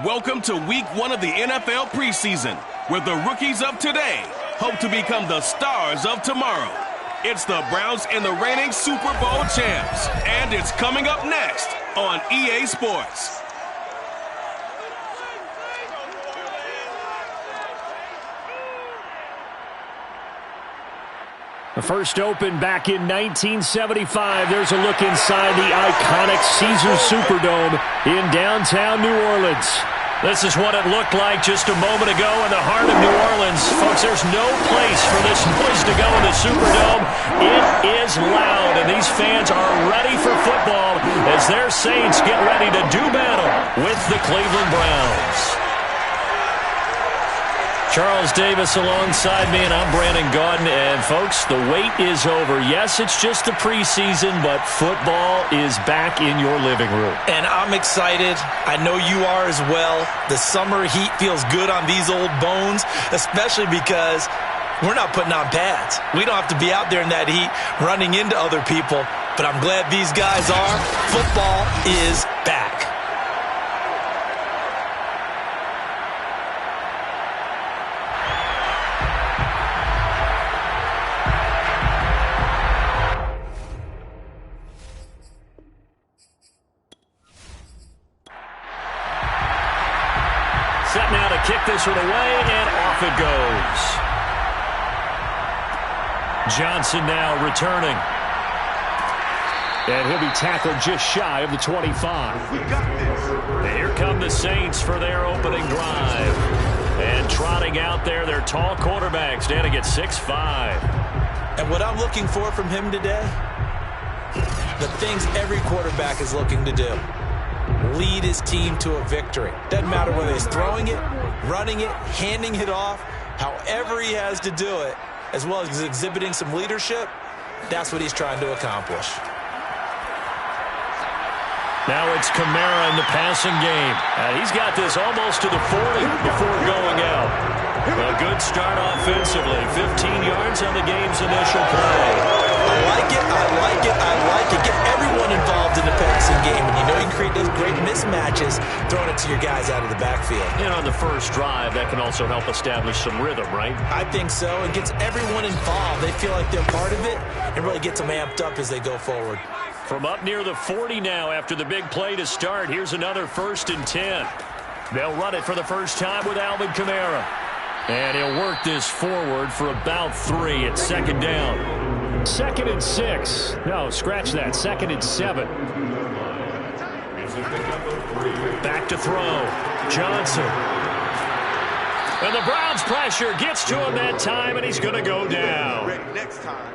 Welcome to week 1 of the NFL preseason, where the rookies of today hope to become the stars of tomorrow. It's the Browns and the reigning Super Bowl champs, and it's coming up next on EA Sports. The first opened back in 1975. There's a look inside the iconic Caesars Superdome in downtown New Orleans. This is what it looked like just a moment ago in the heart of New Orleans. Folks, there's no place for this noise to go in the Superdome. It is loud, and these fans are ready for football as their Saints get ready to do battle with the Cleveland Browns. Charles Davis alongside me, and I'm Brandon Gaudin. And, folks, the wait is over. Yes, it's just the preseason, but football is back in your living room. And I'm excited. I know you are as well. The summer heat feels good on these old bones, especially because we're not putting on pads. We don't have to be out there in that heat running into other people. But I'm glad these guys are. Football is back. Set now to kick this one away, and off it goes. Johnson now returning. And he'll be tackled just shy of the 25. And here come the Saints for their opening drive. And trotting out there, their tall quarterback standing at 6'5". And what I'm looking for from him today, the things every quarterback is looking to do. Lead his team to a victory. Doesn't matter whether he's throwing it, running it, handing it off, however he has to do it, as well as exhibiting some leadership, that's what he's trying to accomplish. Now it's Kamara in the passing game. He's got this almost to the 40 before going out. A good start offensively. 15 yards on the game's initial play. I like it, I like it, I like it. Get everyone involved in the passing game. And you know you can create those great mismatches throwing it to your guys out of the backfield. And on the first drive, that can also help establish some rhythm, right? I think so. It gets everyone involved. They feel like they're part of it and really gets them amped up as they go forward. From up near the 40 now after the big play to start, here's another 1st and 10. They'll run it for the first time with Alvin Kamara. And he'll work this forward for about 3 at 2nd down. 2nd and 6. No, scratch that. 2nd and 7. Back to throw. Johnson. And the Browns pressure gets to him that time, and he's going to go down. Next time.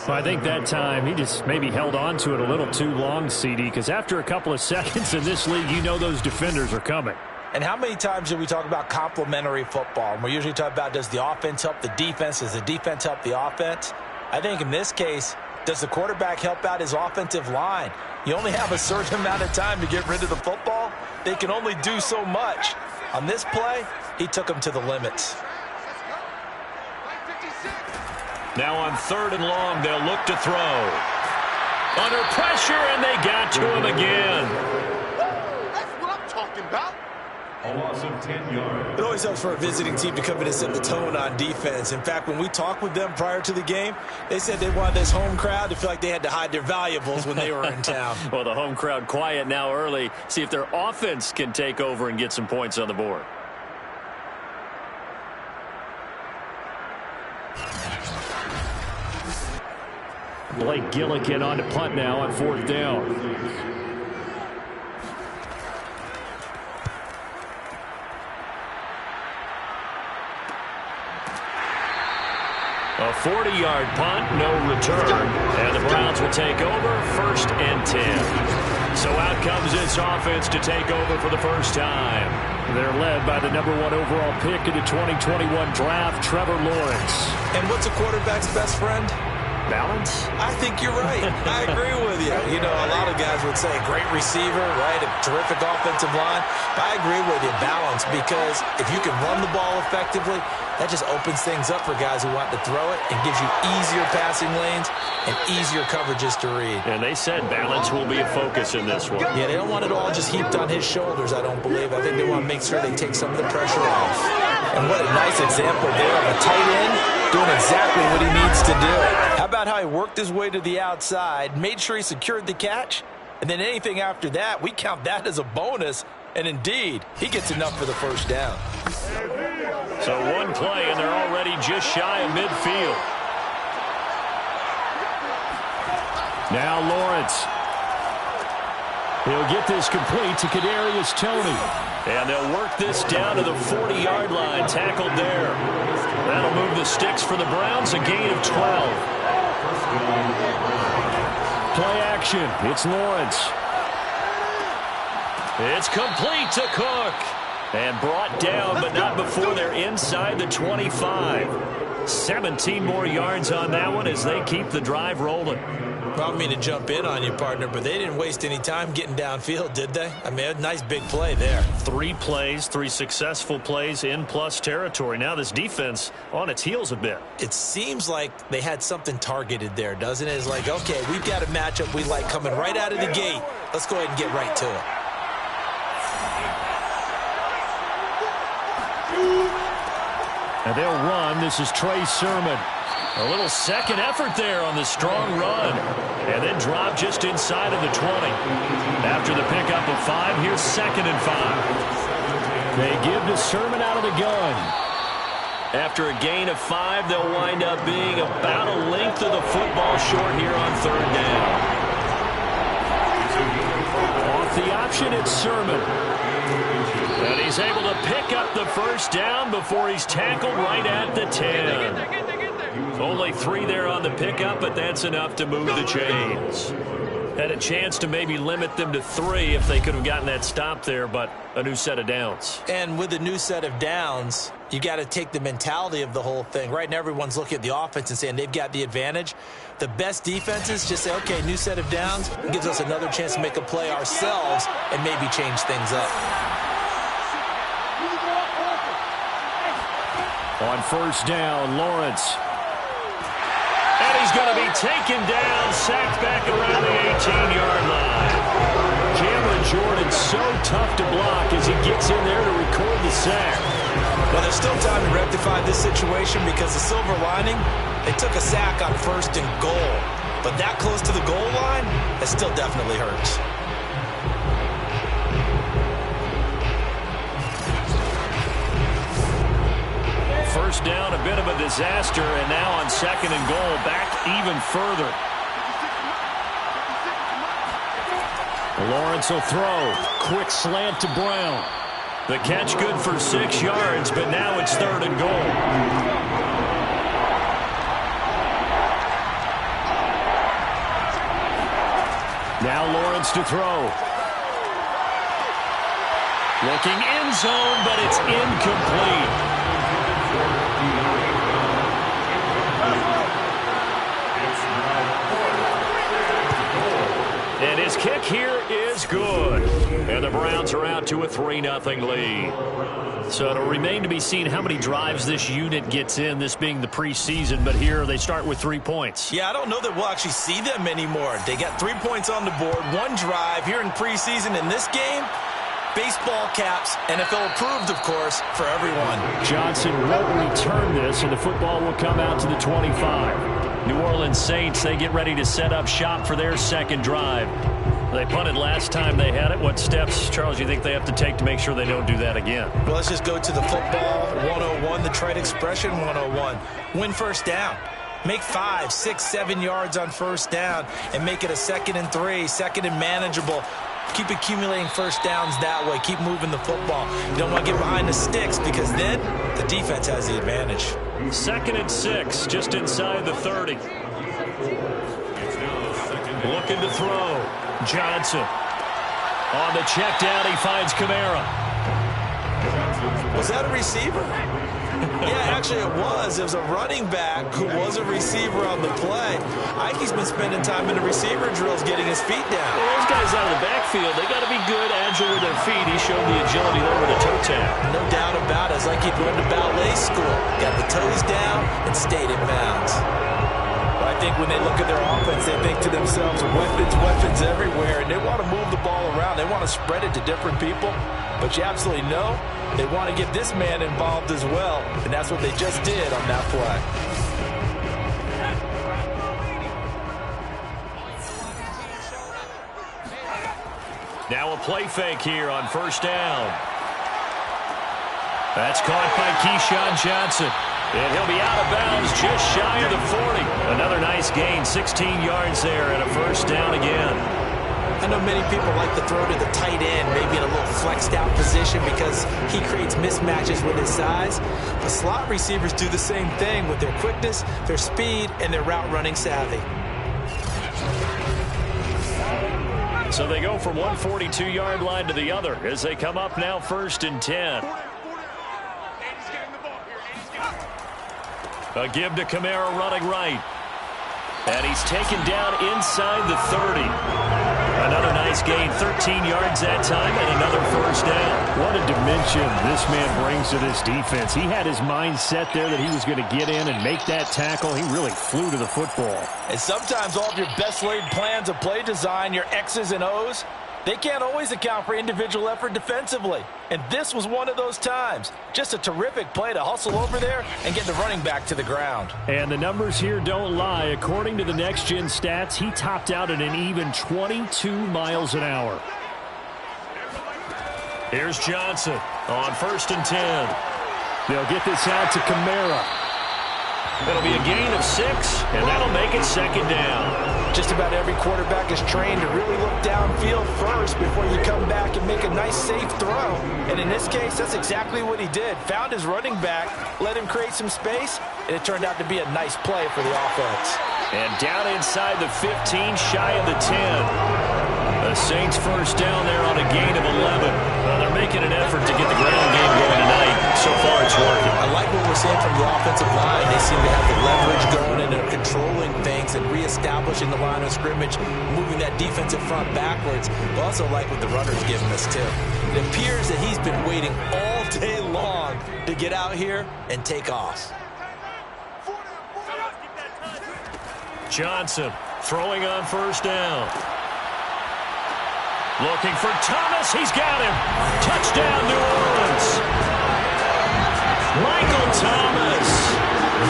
I think that time he just maybe held on to it a little too long, CD, because after a couple of seconds in this league, you know those defenders are coming. And how many times do we talk about complementary football? And we usually talk about, does the offense help the defense? Does the defense help the offense? I think in this case, does the quarterback help out his offensive line? You only have a certain amount of time to get rid of the football. They can only do so much. On this play, he took them to the limits. Now on 3rd and long, they'll look to throw. Under pressure, and they got to him again. That's what I'm talking about. A loss of 10 yards. It always helps for a visiting team to come in and set the tone on defense. In fact, when we talked with them prior to the game, they said they wanted this home crowd to feel like they had to hide their valuables when they were in town. Well, the home crowd quiet now early. See if their offense can take over and get some points on the board. Blake Gillikin on to punt now on 4th down. A 40-yard punt, no return. And the Browns will take over 1st and 10. So out comes this offense to take over for the first time. They're led by the #1 overall pick in the 2021 draft, Trevor Lawrence. And what's a quarterback's best friend? Balance? I think you're right. I agree with with you. You know, a lot of guys would say great receiver, right? A terrific offensive line. But I agree with you, balance, because if you can run the ball effectively, that just opens things up for guys who want to throw it and gives you easier passing lanes and easier coverages to read. And they said balance will be a focus in this one. Yeah, they don't want it all just heaped on his shoulders, I don't believe. I think they want to make sure they take some of the pressure off. And what a nice example there of a tight end doing exactly what he needs to do. How about how he worked his way to the outside, made sure he secured the catch, and then anything after that, we count that as a bonus. And indeed, he gets enough for the first down. So one play, and they're already just shy of midfield. Now Lawrence. He'll get this complete to Kadarius Toney. And they'll work this down to the 40-yard line, tackled there. That'll move the sticks for the Browns, a gain of 12. Play action, it's Lawrence. It's complete to Cook. And brought down, but not before they're inside the 25. 17 more yards on that one as they keep the drive rolling. I don't mean to jump in on you, partner, but they didn't waste any time getting downfield, did they? I mean, a nice big play there. 3 plays, 3 successful plays in plus territory. Now this defense on its heels a bit. It seems like they had something targeted there, doesn't it? It's like, okay, we've got a matchup we like coming right out of the gate. Let's go ahead and get right to it. And they'll run. This is Trey Sermon. A little second effort there on the strong run. And then drop just inside of the 20. After the pickup of 5, here's 2nd and 5. They give to Sermon out of the gun. After a gain of 5, they'll wind up being about a length of the football short here on 3rd down. Off the option, it's Sermon. And he's able to pick up the first down before he's tackled right at the 10. Only 3 there on the pickup, but that's enough to move the chains. Had a chance to maybe limit them to 3 if they could have gotten that stop there, but a new set of downs. And with a new set of downs, you got to take the mentality of the whole thing. Right now, everyone's looking at the offense and saying they've got the advantage. The best defenses just say, okay, new set of downs. It gives us another chance to make a play ourselves and maybe change things up. On 1st down, Lawrence. And he's going to be taken down, sacked back around the 18-yard line. Cameron Jordan so tough to block as he gets in there to record the sack. Well, there's still time to rectify this situation because the silver lining, they took a sack on 1st and goal. But that close to the goal line, that still definitely hurts. First down, a bit of a disaster, and now on 2nd and goal, back even further. Lawrence will throw. Quick slant to Brown. The catch good for 6 yards, but now it's 3rd and goal. Now Lawrence to throw. Looking end zone, but it's incomplete. And his kick here is good. And the Browns are out to a 3-0 lead. So it'll remain to be seen how many drives this unit gets in, this being the preseason. But here they start with 3 points. Yeah, I don't know that we'll actually see them anymore. They got 3 points on the board, 1 drive here in preseason. In this game, baseball caps, NFL approved, of course, for everyone. Johnson won't return this, and the football will come out to the 25. New Orleans Saints, they get ready to set up shop for their 2nd drive. They punted last time they had it. What steps, Charles, you think they have to take to make sure they don't do that again? Well, let's just go to the football 101, the trade expression 101. Win 1st down. Make 5, 6, 7 yards on 1st down and make it a 2nd and 3, 2nd and manageable. Keep accumulating 1st downs that way. Keep moving the football. You don't want to get behind the sticks because then the defense has the advantage. 2nd and 6, just inside the 30. Looking to throw. Johnson. On the check down, he finds Kamara. Was that a receiver? Yeah, actually it was. It was a running back who was a receiver on the play. Ikey's been spending time in the receiver drills getting his feet down. Well, those guys out of the backfield, they got to be good, agile with their feet. He showed the agility there with a toe tap. No doubt about it. It's like he'd run to ballet school. Got the toes down and stayed in bounds. Well, I think when they look at their offense, they think to themselves, weapons everywhere, and they want to move the ball around. They want to spread it to different people. But you absolutely know they want to get this man involved as well, and that's what they just did on that play. Now a play fake here on first down. That's caught by Keyshawn Johnson. And he'll be out of bounds just shy of the 40. Another nice gain, 16 yards there, and a first down again. I know many people like to throw to the tight end, maybe in a little flexed out position because he creates mismatches with his size. But slot receivers do the same thing with their quickness, their speed, and their route running savvy. So they go from one 42-yard line to the other as they come up now first and 10. A give to Kamara running right. And he's taken down inside the 30. Another nice gain, 13 yards that time, and another first down. What a dimension this man brings to this defense. He had his mind set there that he was going to get in and make that tackle. He really flew to the football. And sometimes all of your best laid plans of play design, your X's and O's, they can't always account for individual effort defensively. And this was one of those times. Just a terrific play to hustle over there and get the running back to the ground. And the numbers here don't lie. According to the Next Gen stats, he topped out at an even 22 miles an hour. Here's Johnson on first and 10. They'll get this out to Kamara. It'll be a gain of 6, and that'll make it second down. Just about every quarterback is trained to really look downfield first before you come back and make a nice, safe throw. And in this case, that's exactly what he did. Found his running back, let him create some space, and it turned out to be a nice play for the offense. And down inside the 15, shy of the 10. The Saints first down there on a gain of 11. Well, they're making an effort to get the ground game going tonight. So far, it's working. I like what we're seeing from the offensive line. They seem to have the leverage going, and they're controlling things and reestablishing the line of scrimmage, moving that defensive front backwards. But also like what the runner's giving us, too. It appears that he's been waiting all day long to get out here and take off. Johnson throwing on first down. Looking for Thomas. He's got him. Touchdown, New Orleans. Michael Thomas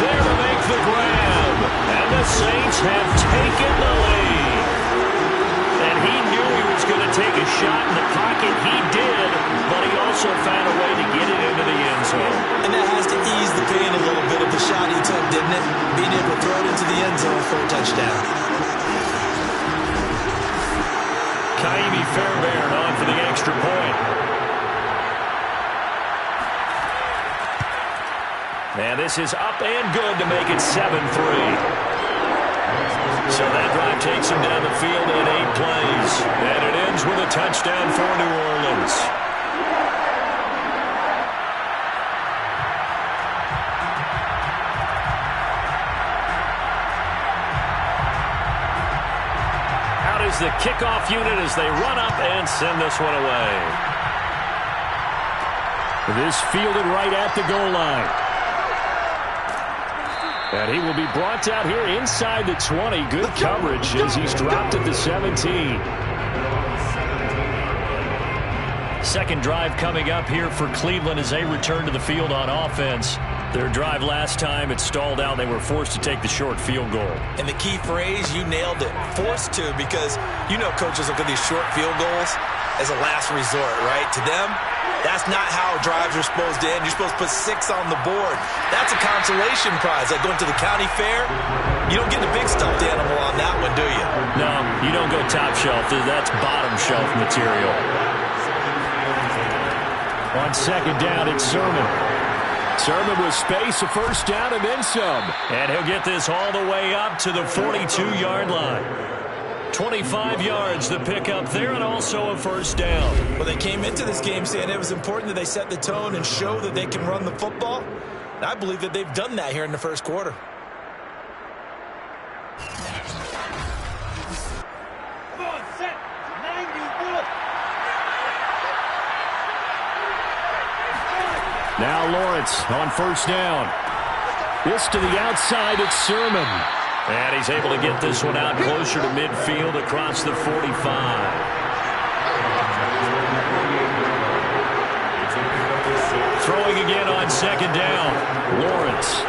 there to make the grab. And the Saints have taken the lead. And he knew he was going to take a shot in the pocket. He did, but he also found a way to get it into the end zone. And that has to ease the pain a little bit of the shot he took, didn't it? Being able to throw it into the end zone for a touchdown. Kaimi Fairbairn on for the extra point. And this is up and good to make it 7-3. So that drive takes him down the field in 8 plays. And it ends with a touchdown for New Orleans. The kickoff unit as they run up and send this one away. This fielded right at the goal line. And he will be brought down here inside the 20. Good coverage as he's dropped at the 17. Second drive coming up here for Cleveland as they return to the field on offense. Their drive last time, it stalled out. They were forced to take the short field goal. And the key phrase, you nailed it. Forced to, because you know coaches look at these short field goals as a last resort, right? To them, that's not how drives are supposed to end. You're supposed to put 6 on the board. That's a consolation prize. Like going to the county fair, you don't get the big stuffed animal on that one, do you? No, you don't go top shelf. That's bottom shelf material. On second down, it's Sermon. Sermon with space, a first down, and then some. And he'll get this all the way up to the 42-yard line. 25 yards the pickup there, and also a first down. Well, they came into this game saying it was important that they set the tone and show that they can run the football. And I believe that they've done that here in the first quarter. Now Lawrence on first down. This to the outside, it's Sermon. And he's able to get this one out closer to midfield across the 45. Throwing again on second down. Lawrence.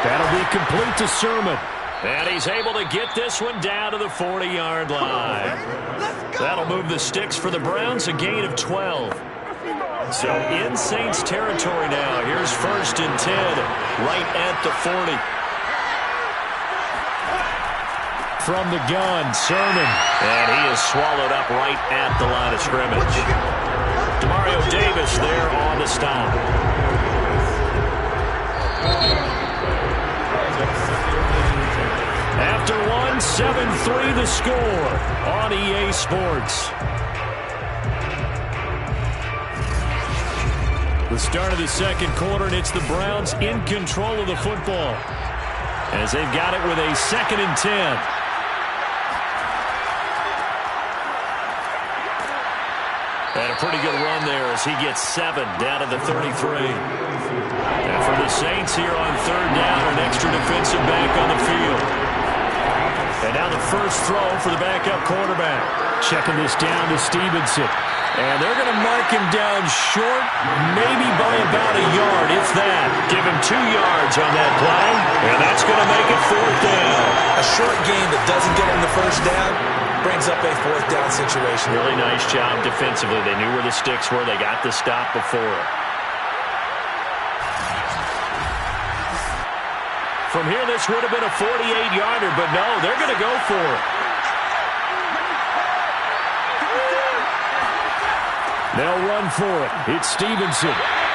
That'll be complete to Sermon. And he's able to get this one down to the 40-yard line. That'll move the sticks for the Browns, a gain of 12. So in Saints territory now. Here's 1st and 10, right at the 40. From the gun, Sermon. And he is swallowed up right at the line of scrimmage. Demario Davis there on the stop. After one, 7-3 the score on EA Sports. The start of the second quarter, and it's the Browns in control of the football as they've got it with a 2nd and 10. And a pretty good run there as he gets 7 down to the 33. And for the Saints here on 3rd down, an extra defensive back on the field. And now the first throw for the backup quarterback. Checking this down to Stevenson. And they're going to mark him down short, maybe by about a yard, if that. Give him 2 yards on that play, and that's going to make it 4th down. A short gain that doesn't get him the first down brings up a 4th down situation. Really nice job defensively. They knew where the sticks were. They got the stop before. From here, this would have been a 48-yarder, but no, they're going to go for it. They'll run for it. It's Stevenson.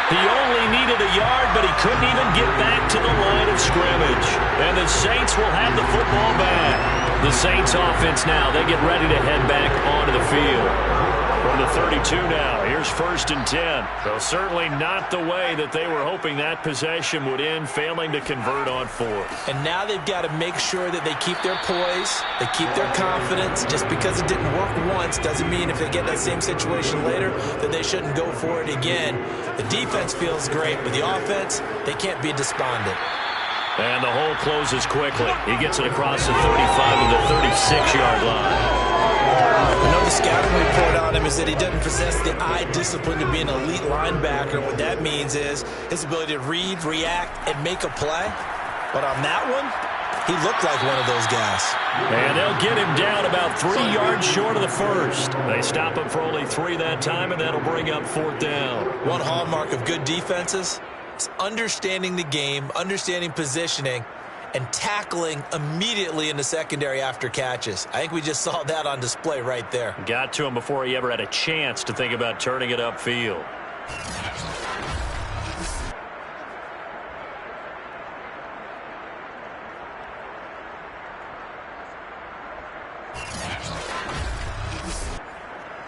He only needed a yard, but he couldn't even get back to the line of scrimmage. And the Saints will have the football back. The Saints offense now, they get ready to head back onto the field. From the 32 now, here's 1st and 10. So certainly not the way that they were hoping that possession would end, failing to convert on 4th. And now they've got to make sure that they keep their poise, they keep their confidence. Just because it didn't work once doesn't mean if they get that same situation later that they shouldn't go for it again. The defense feels great, but the offense, they can't be despondent. And the hole closes quickly. He gets it across the 35 to the 36-yard line. Another scouting report on him is that he doesn't possess the eye discipline to be an elite linebacker. What that means is his ability to read, react, and make a play. But on that one, he looked like one of those guys. And they'll get him down about 3 yards short of the first. They stop him for only 3 that time, and that'll bring up 4th down. One hallmark of good defenses is understanding the game, understanding positioning, and tackling immediately in the secondary after catches. I think we just saw that on display right there. Got to him before he ever had a chance to think about turning it upfield.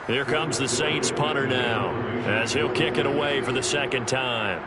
Here comes the Saints punter now, as he'll kick it away for the 2nd time.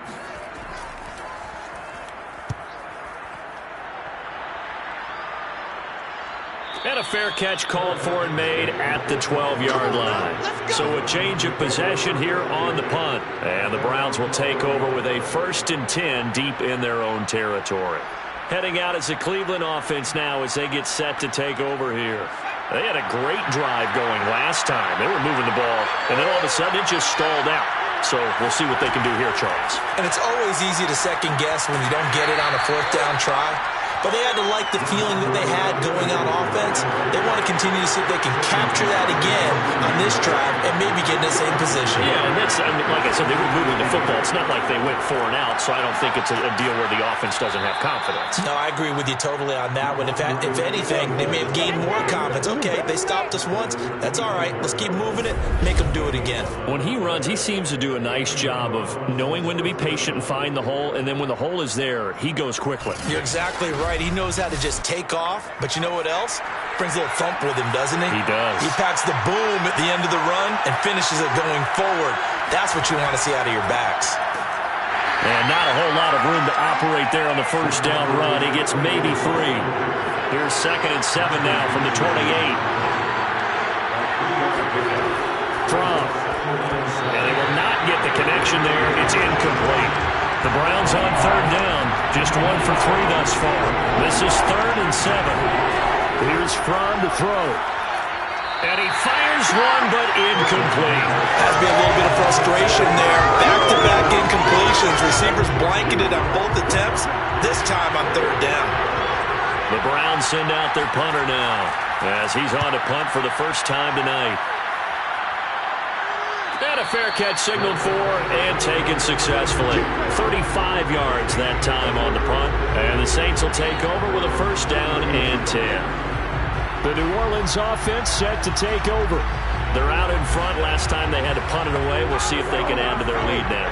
And a fair catch called for and made at the 12-yard line. So a change of possession here on the punt. And the Browns will take over with a 1st and 10 deep in their own territory. Heading out as the Cleveland offense now as they get set to take over here. They had a great drive going last time. They were moving the ball, and then all of a sudden it just stalled out. So we'll see what they can do here, Charles. And it's always easy to second guess when you don't get it on a 4th down try. But they had to like the feeling that they had going on offense. They want to continue to see if they can capture that again on this drive and maybe get in the same position. Yeah, and that's, like I said, they were moving the football. It's not like they went 4 and out, so I don't think it's a deal where the offense doesn't have confidence. No, I agree with you totally on that one. If anything, they may have gained more confidence. Okay, they stopped us once. That's all right. Let's keep moving it. Make them do it again. When he runs, he seems to do a nice job of knowing when to be patient and find the hole, and then when the hole is there, he goes quickly. You're exactly right. He knows how to just take off, but you know what else? Brings a little thump with him, doesn't he? He does. He packs the boom at the end of the run and finishes it going forward. That's what you want to see out of your backs. And not a whole lot of room to operate there on the first down run. He gets maybe 3. Here's 2nd and 7 now from the 28. And they will not get the connection there. It's incomplete. The Browns on 3rd down. Just 1 for 3 thus far. This is 3rd and 7. Here's Fromm to throw. And he fires one, but incomplete. Has to be a little bit of frustration there. Back-to-back incompletions. Receivers blanketed on both attempts, this time on 3rd down. The Browns send out their punter now, as he's on to punt for the first time tonight. And a fair catch signaled for and taken successfully. 35 yards that time on the punt. And the Saints will take over with a first down and 10. The New Orleans offense set to take over. They're out in front. Last time they had to punt it away. We'll see if they can add to their lead now.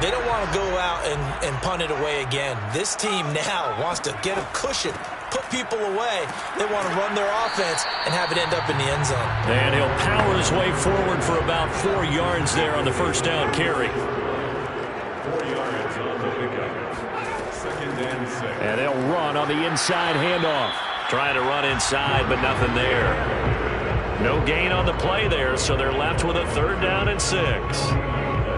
They don't want to go out and punt it away again. This team now wants to get a cushion, put people away. They want to run their offense and have it end up in the end zone. And he'll power his way forward for about 4 yards there on the first down carry. 4 yards on the pickup. 2nd and 6. And they'll run on the inside handoff. Trying to run inside, but nothing there. No gain on the play there, so they're left with a 3rd down and 6.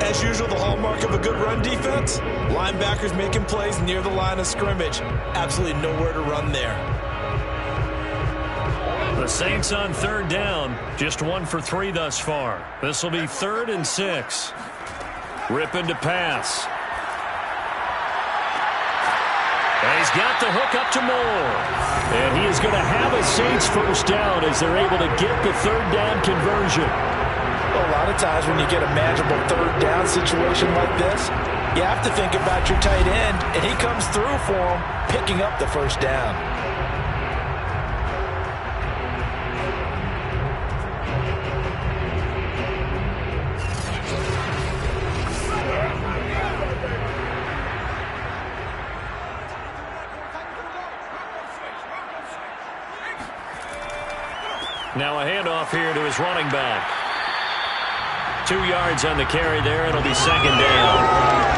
As usual, the hallmark of a good run defense, linebackers making plays near the line of scrimmage. Absolutely nowhere to run there. The Saints on 3rd down, just 1 for 3 thus far. This will be 3rd and 6. Ripping to pass. And he's got the hook up to Moore. And he is going to have a Saints first down as they're able to get the 3rd down conversion. Well, a lot of times when you get a manageable 3rd down situation like this, you have to think about your tight end, and he comes through for him, picking up the first down. Now a handoff here to his running back. 2 yards on the carry there. It'll be 2nd down.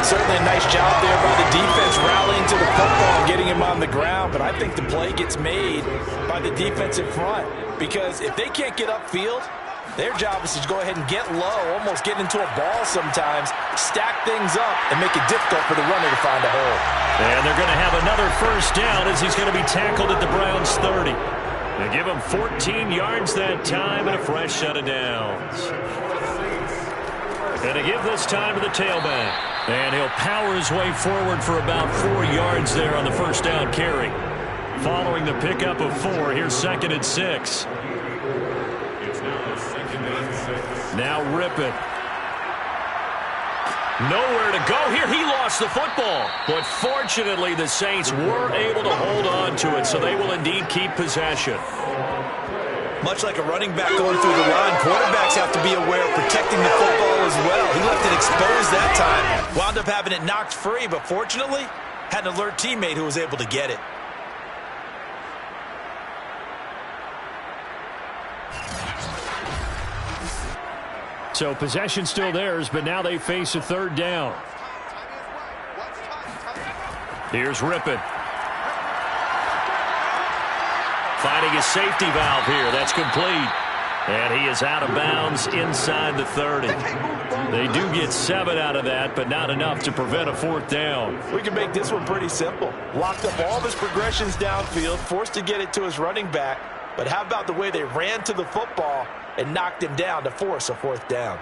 Certainly a nice job there by the defense rallying to the football and getting him on the ground. But I think the play gets made by the defensive front. Because if they can't get upfield, their job is to go ahead and get low, almost get into a ball sometimes, stack things up, and make it difficult for the runner to find a hole. And they're going to have another first down as he's going to be tackled at the Browns' 30. They give him 14 yards that time and a fresh set of downs. And to give this time to the tailback. And he'll power his way forward for about 4 yards there on the first down carry. Following the pickup of 4, here's 2nd and 6. It's now 2nd and 6. Now Rippon. Nowhere to go here. He lost the football. But fortunately, the Saints were able to hold on to it, so they will indeed keep possession. Much like a running back going through the line, quarterbacks have to be aware of protecting the football as well. He left it exposed that time. Wound up having it knocked free, but fortunately, had an alert teammate who was able to get it. So possession still theirs, but now they face a 3rd down. Here's Rippon. Finding his safety valve here. That's complete. And he is out of bounds inside the 30. They do get 7 out of that, but not enough to prevent a 4th down. We can make this one pretty simple. Locked up all of his progressions downfield, forced to get it to his running back. But how about the way they ran to the football and knocked him down to force a 4th down?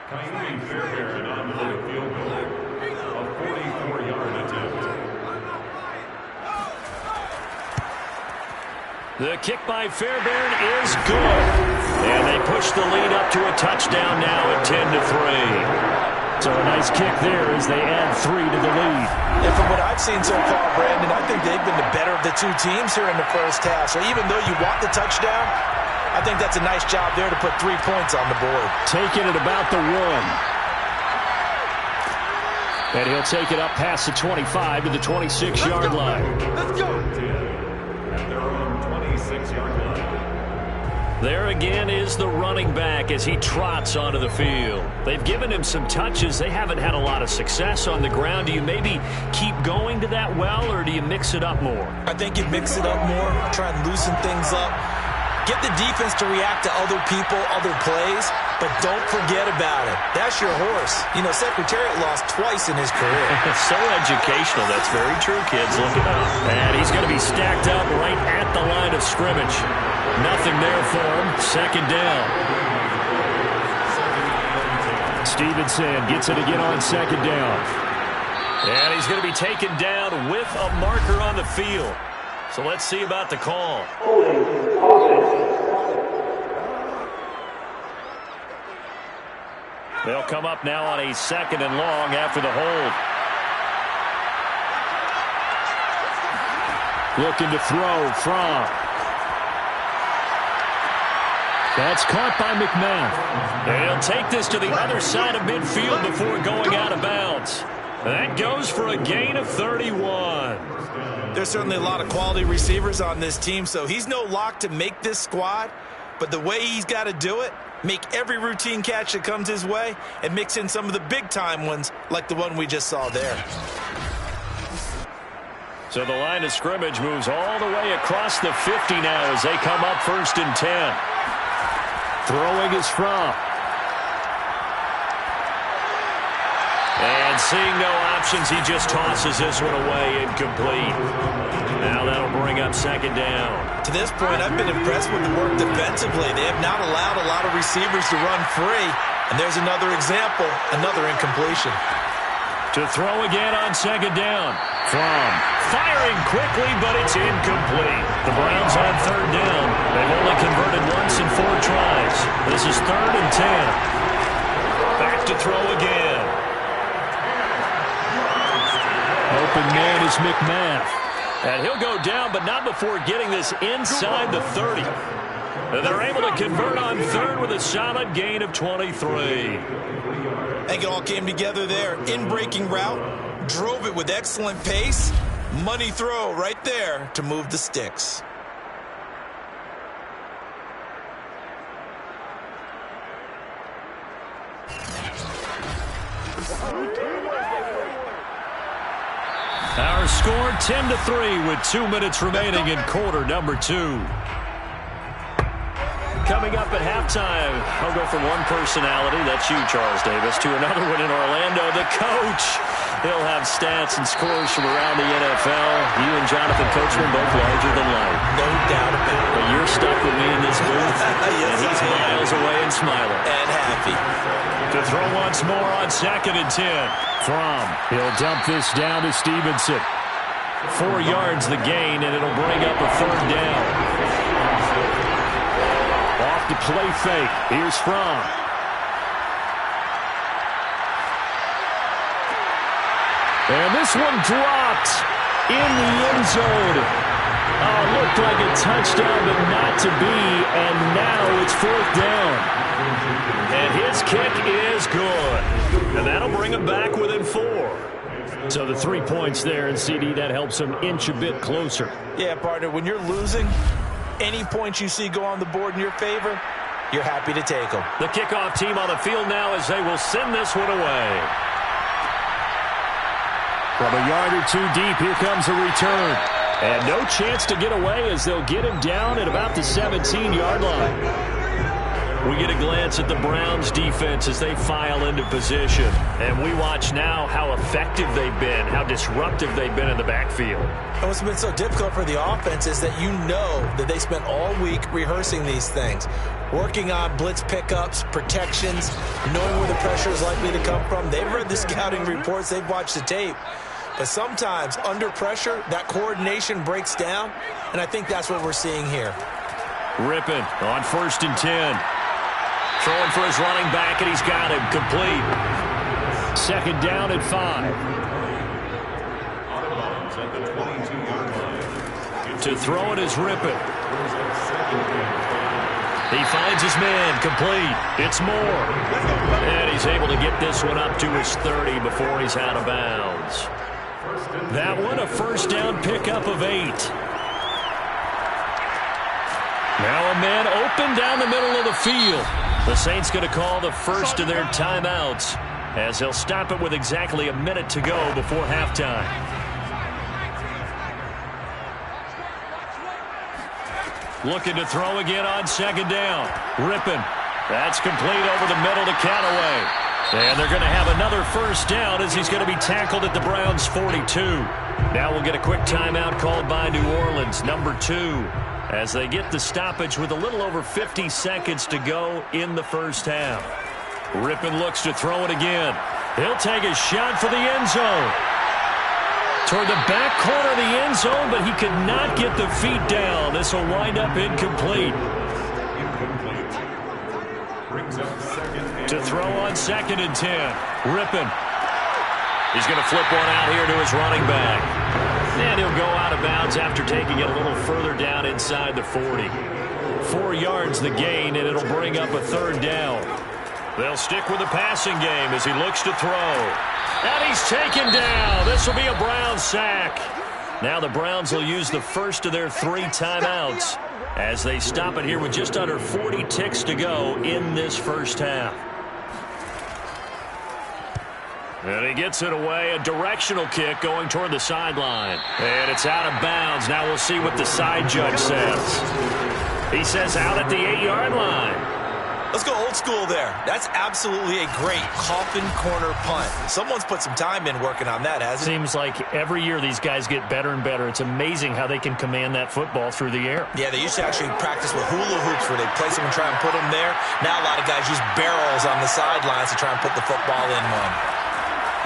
Kylie Fairbairn on for the field goal. A 44-yard attempt. The kick by Fairbairn is good. And they push the lead up to a touchdown now at 10-3. So a nice kick there as they add 3 to the lead. And from what I've seen so far, Brandon, I think they've been the better of the two teams here in the first half. So even though you want the touchdown, I think that's a nice job there to put 3 points on the board. Taking it about the 1. And he'll take it up past the 25 to the 26-yard line. Let's go. At their own 26-yard line. There again is the running back as he trots onto the field. They've given him some touches. They haven't had a lot of success on the ground. Do you maybe keep going to that well, or do you mix it up more? I think you mix it up more, try and loosen things up. Get the defense to react to other people, other plays, but don't forget about it. That's your horse. You know, Secretariat lost twice in his career. So educational. That's very true, kids. Look it up. And he's going to be stacked up right at the line of scrimmage. Nothing there for him. Second down. Stevenson gets it again on second down. And he's going to be taken down with a marker on the field. So let's see about the call. They'll come up now on a 2nd and long after the hold. Looking to throw from. That's caught by McMath. And he'll take this to the other side of midfield before going out of bounds. That goes for a gain of 31. There's certainly a lot of quality receivers on this team, so he's no lock to make this squad. But the way he's got to do it, make every routine catch that comes his way, and mix in some of the big-time ones like the one we just saw there. So the line of scrimmage moves all the way across the 50 now as they come up 1st and 10. Throwing is from. And seeing no options, he just tosses this one away, incomplete. Now that'll bring up 2nd down. To this point, I've been impressed with the work defensively. They have not allowed a lot of receivers to run free. And there's another example, another incompletion. To throw again on 2nd down. From. Firing quickly, but it's incomplete. The Browns on 3rd down. They've only converted once in 4 tries. This is 3rd and 10. Back to throw again. Open man is McMath. And he'll go down, but not before getting this inside the 30. And they're able to convert on 3rd with a solid gain of 23. I think it all came together there. In-breaking route, drove it with excellent pace. Money throw right there to move the sticks. Our score 10-3 with 2 minutes remaining in quarter number 2. Coming up at halftime, I'll go from one personality, that's you, Charles Davis, to another one in Orlando, the coach. He'll have stats and scores from around the NFL. You and Jonathan Coachman both larger than life. No doubt about it. But you're stuck with me in this booth, Yes, and he's miles away and smiling. And happy. To throw once more on 2nd and 10. From. He'll dump this down to Stevenson. 4 yards the gain, and it'll bring up a 3rd down. Off to play fake. Here's From. And this one dropped in the end zone. Looked like a touchdown, but not to be. And now it's 4th down. And his kick is good. And that'll bring him back within 4. So the 3 points there, and CD, that helps him inch a bit closer. Yeah, partner, when you're losing, any points you see go on the board in your favor, you're happy to take them. The kickoff team on the field now as they will send this one away. From a yard or 2 deep, here comes a return. And no chance to get away as they'll get him down at about the 17-yard line. We get a glance at the Browns defense as they file into position. And we watch now how effective they've been, how disruptive they've been in the backfield. And what's been so difficult for the offense is that you know that they spent all week rehearsing these things, working on blitz pickups, protections, knowing where the pressure is likely to come from. They've read the scouting reports. They've watched the tape. But sometimes, under pressure, that coordination breaks down, and I think that's what we're seeing here. Rypien on 1st and 10. Throwing for his running back, and he's got him complete. 2nd down at 5. To throw it is Rypien. He finds his man, complete. It's Moore. And he's able to get this one up to his 30 before he's out of bounds. That one, a 1st down pickup of 8. Now a man open down the middle of the field. The Saints going to call the first of their timeouts as they'll stop it with exactly a minute to go before halftime. Looking to throw again on second down. Rippon. That's complete over the middle to Callaway. And they're going to have another first down as he's going to be tackled at the Browns' 42. Now we'll get a quick timeout called by New Orleans, number 2, as they get the stoppage with a little over 50 seconds to go in the first half. Rippon looks to throw it again. He'll take a shot for the end zone. Toward the back corner of the end zone, but he could not get the feet down. This will wind up incomplete. To throw on 2nd and 10. Rippon. He's going to flip one out here to his running back. And he'll go out of bounds after taking it a little further down inside the 40. 4 yards the gain, and it'll bring up a third down. They'll stick with the passing game as he looks to throw. And he's taken down. This will be a Browns sack. Now the Browns will use the first of their 3 timeouts as they stop it here with just under 40 ticks to go in this first half. And he gets it away, a directional kick going toward the sideline. And it's out of bounds. Now we'll see what the side judge says. He says out at the 8-yard line. Let's go old school there. That's absolutely a great coffin corner punt. Someone's put some time in working on that, hasn't it? Seems like every year these guys get better and better. It's amazing how they can command that football through the air. Yeah, they used to actually practice with hula hoops where they place them and try and put them there. Now a lot of guys use barrels on the sidelines to try and put the football in one.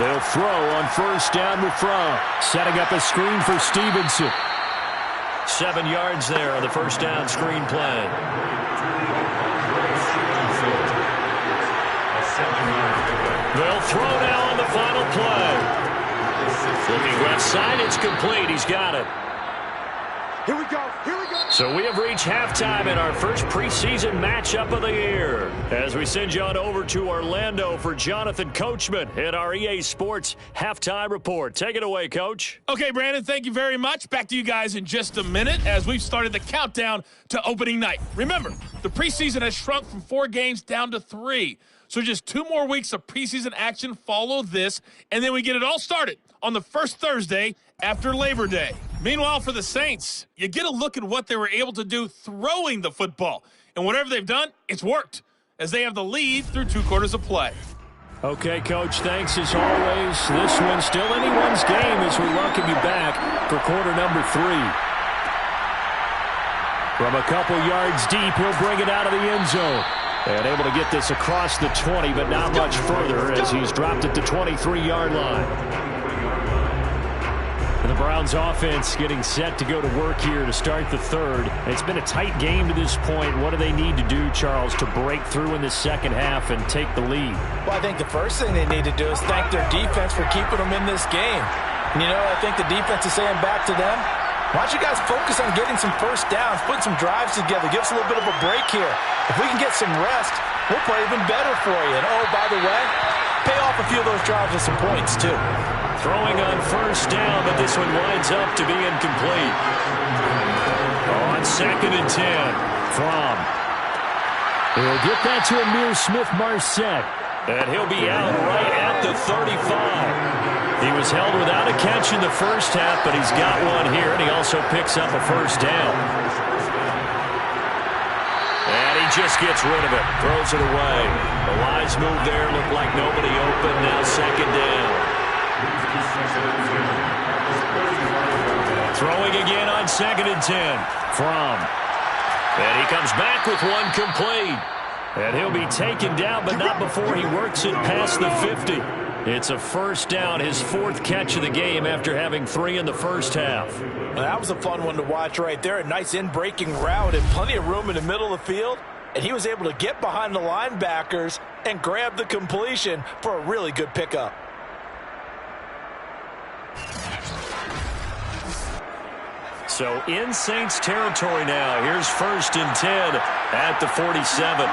They'll throw on first down with Fromm. Setting up a screen for Stevenson. 7 yards there on the first down screen play. They'll throw now on the final play. Looking left side, it's complete. He's got it. Here we go. Here we go. So we have reached halftime in our first preseason matchup of the year. As we send you on over to Orlando for Jonathan Coachman at our EA Sports Halftime Report. Take it away, Coach. Okay, Brandon, thank you very much. Back to you guys in just a minute as we've started the countdown to opening night. Remember, the preseason has shrunk from 4 games down to 3. So just 2 more weeks of preseason action follow this, and then we get it all started on the first Thursday after Labor Day. Meanwhile, for the Saints, you get a look at what they were able to do throwing the football. And whatever they've done, it's worked, as they have the lead through 2 quarters of play. Okay, Coach, thanks as always. This one's still anyone's game as we welcome you back for quarter number 3. From a couple yards deep, he'll bring it out of the end zone. And able to get this across the 20, but not much further as he's dropped at the 23-yard line. And the Browns offense getting set to go to work here to start the third. It's been a tight game to this point. What do they need to do, Charles, to break through in the second half and take the lead? Well, I think the first thing they need to do is thank their defense for keeping them in this game. And, I think the defense is saying back to them, why don't you guys focus on getting some first downs, putting some drives together, give us a little bit of a break here. If we can get some rest, we'll play even better for you. And, oh, by the way, pay off a few of those drives with some points, too. Throwing on first down, but this one winds up to be incomplete. On 2nd and 10, Fromm. He'll get that to Amir Smith-Marset. And he'll be out right at the 35. He was held without a catch in the first half, but he's got one here, and he also picks up a first down. And he just gets rid of it, throws it away. The wise move there, looked like nobody open, now second down. Throwing again on 2nd and 10. Fromm. And he comes back with one complete. And he'll be taken down, but not before he works it past the 50. It's a first down, his 4th catch of the game after having 3 in the first half. Well, that was a fun one to watch right there. A nice in-breaking route and plenty of room in the middle of the field. And he was able to get behind the linebackers and grab the completion for a really good pickup. So in Saints territory now. Here's 1st and 10 at the 47.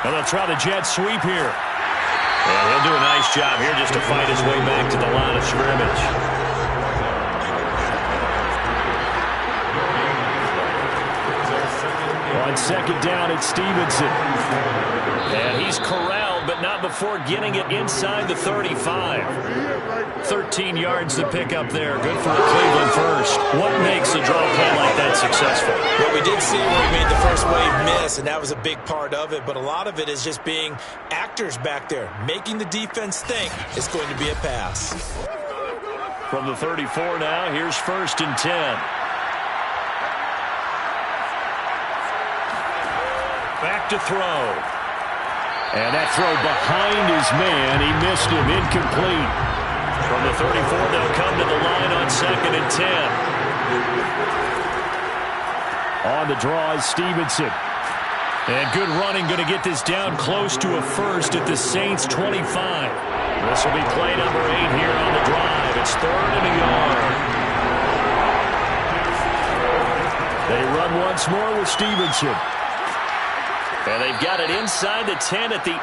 And they'll try the jet sweep here. And he'll do a nice job here just to fight his way back to the line of scrimmage. On second down, it's Stevenson. And he's corralled, but not before getting it inside the 35. 13 yards to pick up there. Good for Cleveland first. What makes a draw play like that successful? Well, we did see where he made the first wave miss, and that was a big part of it. But a lot of it is just being actors back there, making the defense think it's going to be a pass. From the 34 now, here's 1st and 10. Back to throw. And that throw behind his man. He missed him. Incomplete. From the 34, they'll come to the line on 2nd and 10. On the draw is Stevenson. And good running, going to get this down close to a first at the Saints' 25. This will be play number 8 here on the drive. It's 3rd and a yard. They run once more with Stevenson. And they've got it inside the 10 at the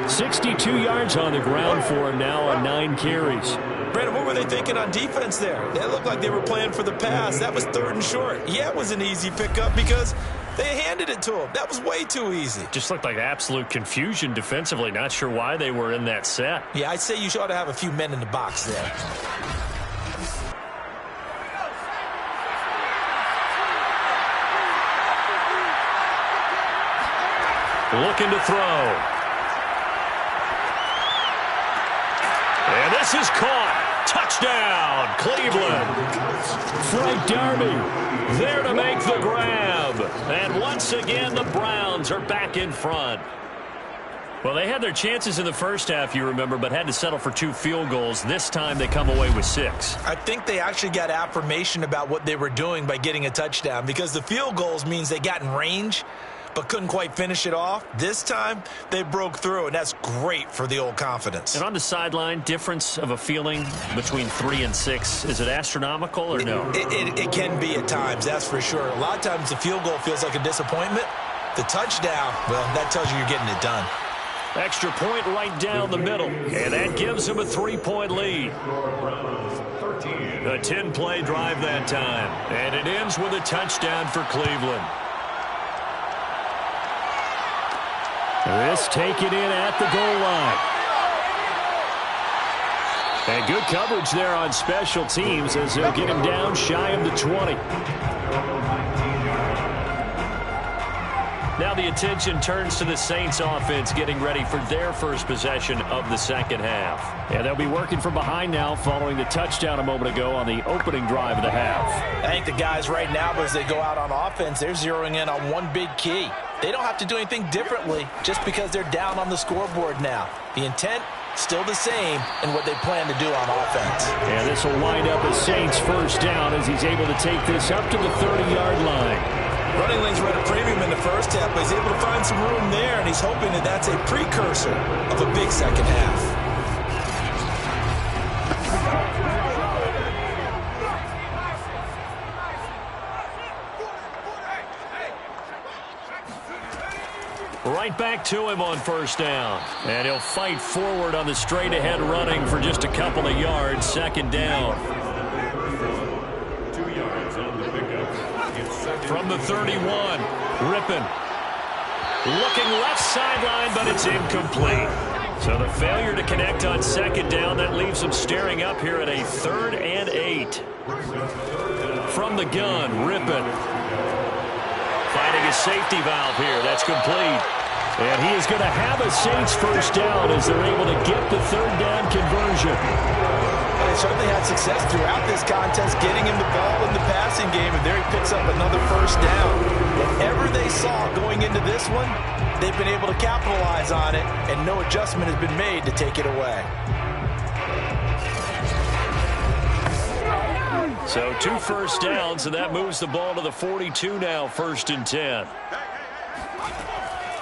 8. 62 yards on the ground for him now on 9 carries. Brandon, what were they thinking on defense there? They looked like they were playing for the pass. That was 3rd and short. Yeah, it was an easy pickup because they handed it to him. That was way too easy. Just looked like absolute confusion defensively. Not sure why they were in that set. Yeah, I'd say you ought to have a few men in the box there. Looking to throw. And this is caught. Touchdown, Cleveland. Frank Darby there to make the grab. And once again, the Browns are back in front. Well, they had their chances in the first half, you remember, but had to settle for 2 field goals. This time they come away with 6. I think they actually got affirmation about what they were doing by getting a touchdown because the field goals means they got in range but couldn't quite finish it off. This time, they broke through, and that's great for the old confidence. And on the sideline, difference of a feeling between 3 and 6, is it astronomical or no? It can be at times, that's for sure. A lot of times the field goal feels like a disappointment. The touchdown, well, that tells you you're getting it done. Extra point right down the middle, and that gives them a 3-point lead. A 10-play drive that time, and it ends with a touchdown for Cleveland. This taken in at the goal line. And good coverage there on special teams as they'll get him down shy of the 20. Now the attention turns to the Saints offense getting ready for their first possession of the second half. And they'll be working from behind now following the touchdown a moment ago on the opening drive of the half. I think the guys right now, as they go out on offense, they're zeroing in on one big key. They don't have to do anything differently just because they're down on the scoreboard now. The intent, still the same in what they plan to do on offense. And this will wind up a Saints first down as he's able to take this up to the 30-yard line. Running lanes were at a premium in the first half, but he's able to find some room there, and he's hoping that that's a precursor of a big second half. Right back to him on first down. And he'll fight forward on the straight-ahead running for just a couple of yards. Second down. 2 yards on the pickup. From the 31, Rippon. Looking left sideline, but it's incomplete. So the failure to connect on second down, that leaves him staring up here at a 3rd and 8. From the gun, Rippon. Finding a safety valve here. That's complete. And he is going to have a Saints first down as they're able to get the 3rd down conversion. They certainly had success throughout this contest, getting him the ball in the passing game, and there he picks up another first down. Whatever they saw going into this one, they've been able to capitalize on it, and no adjustment has been made to take it away. So 2 first downs, and that moves the ball to the 42 now, 1st and 10.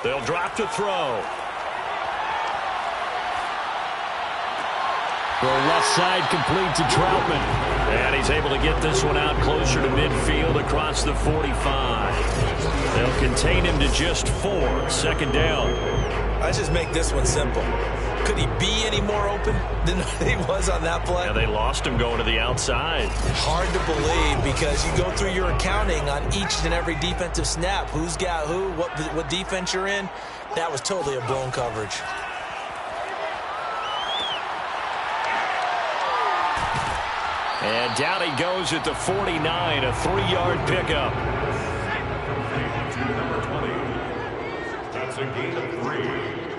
They'll drop to throw. The left side complete to Troutman. And he's able to get this one out closer to midfield across the 45. They'll contain him to just 4. Second down. Let's just make this one simple. Could he be any more open than he was on that play? Yeah, they lost him going to the outside. Hard to believe because you go through your accounting on each and every defensive snap. Who's got who, what defense you're in. That was totally a blown coverage. And down he goes at the 49, a 3-yard pickup. Number 20. That's a gain of 3.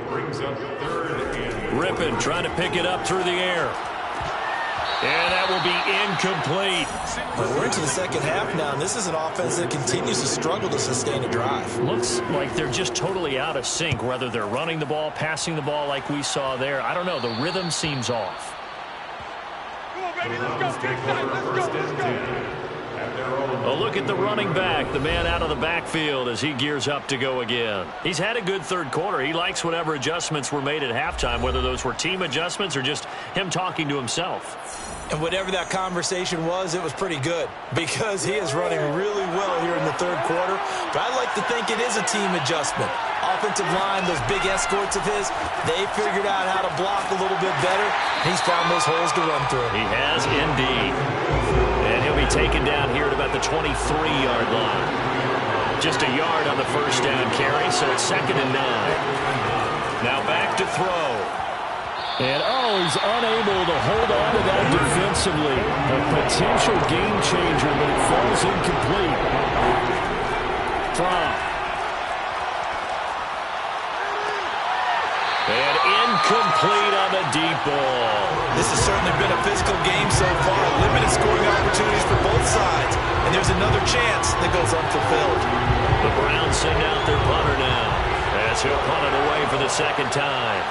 Brings up 3rd and... Rypien trying to pick it up through the air. And that will be incomplete. Well, we're into the second half now, and this is an offense that continues to struggle to sustain a drive. Looks like they're just totally out of sync, whether they're running the ball, passing the ball like we saw there. I don't know. The rhythm seems off. A look at the running back, the man out of the backfield as he gears up to go again. He's had a good third quarter. He likes whatever adjustments were made at halftime, whether those were team adjustments or just him talking to himself. And whatever that conversation was, it was pretty good because he is running really well here in the third quarter. But I like to think it is a team adjustment. Offensive line, those big escorts of his, they figured out how to block a little bit better. He's found those holes to run through. He has indeed. And he'll be taken down here at about the 23-yard line. Just a yard on the first down carry, so it's 2nd and 9. Now back to throw. And, he's unable to hold on to that defensively. A potential game changer, but it falls incomplete. From. And incomplete on the deep ball. This has certainly been a physical game so far. Limited scoring opportunities for both sides. And there's another chance that goes unfulfilled. The Browns send out their punter now as he'll punt it away for the second time.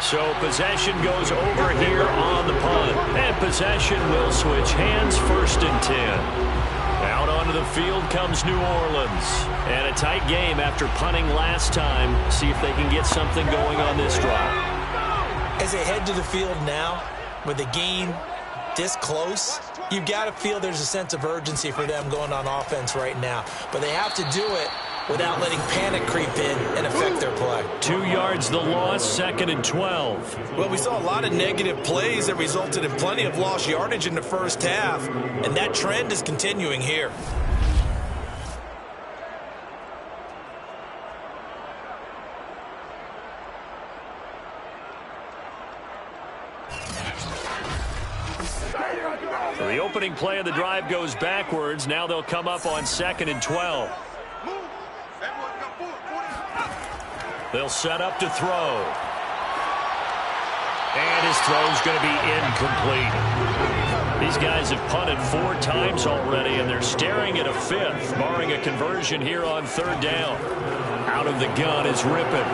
So possession goes over here on the punt. And possession will switch hands, 1st and 10. Out onto the field comes New Orleans. And a tight game after punting last time. See if they can get something going on this drive. As they head to the field now, with the game this close, you've got to feel there's a sense of urgency for them going on offense right now. But they have to do it without letting panic creep in and affect their play. 2 yards the loss, 2nd and 12. Well, we saw a lot of negative plays that resulted in plenty of lost yardage in the first half, and that trend is continuing here. So the opening play of the drive goes backwards. Now they'll come up on 2nd and 12. They'll set up to throw. And his throw's going to be incomplete. These guys have punted 4 times already, and they're staring at a 5th, barring a conversion here on 3rd down. Out of the gun is Rypien.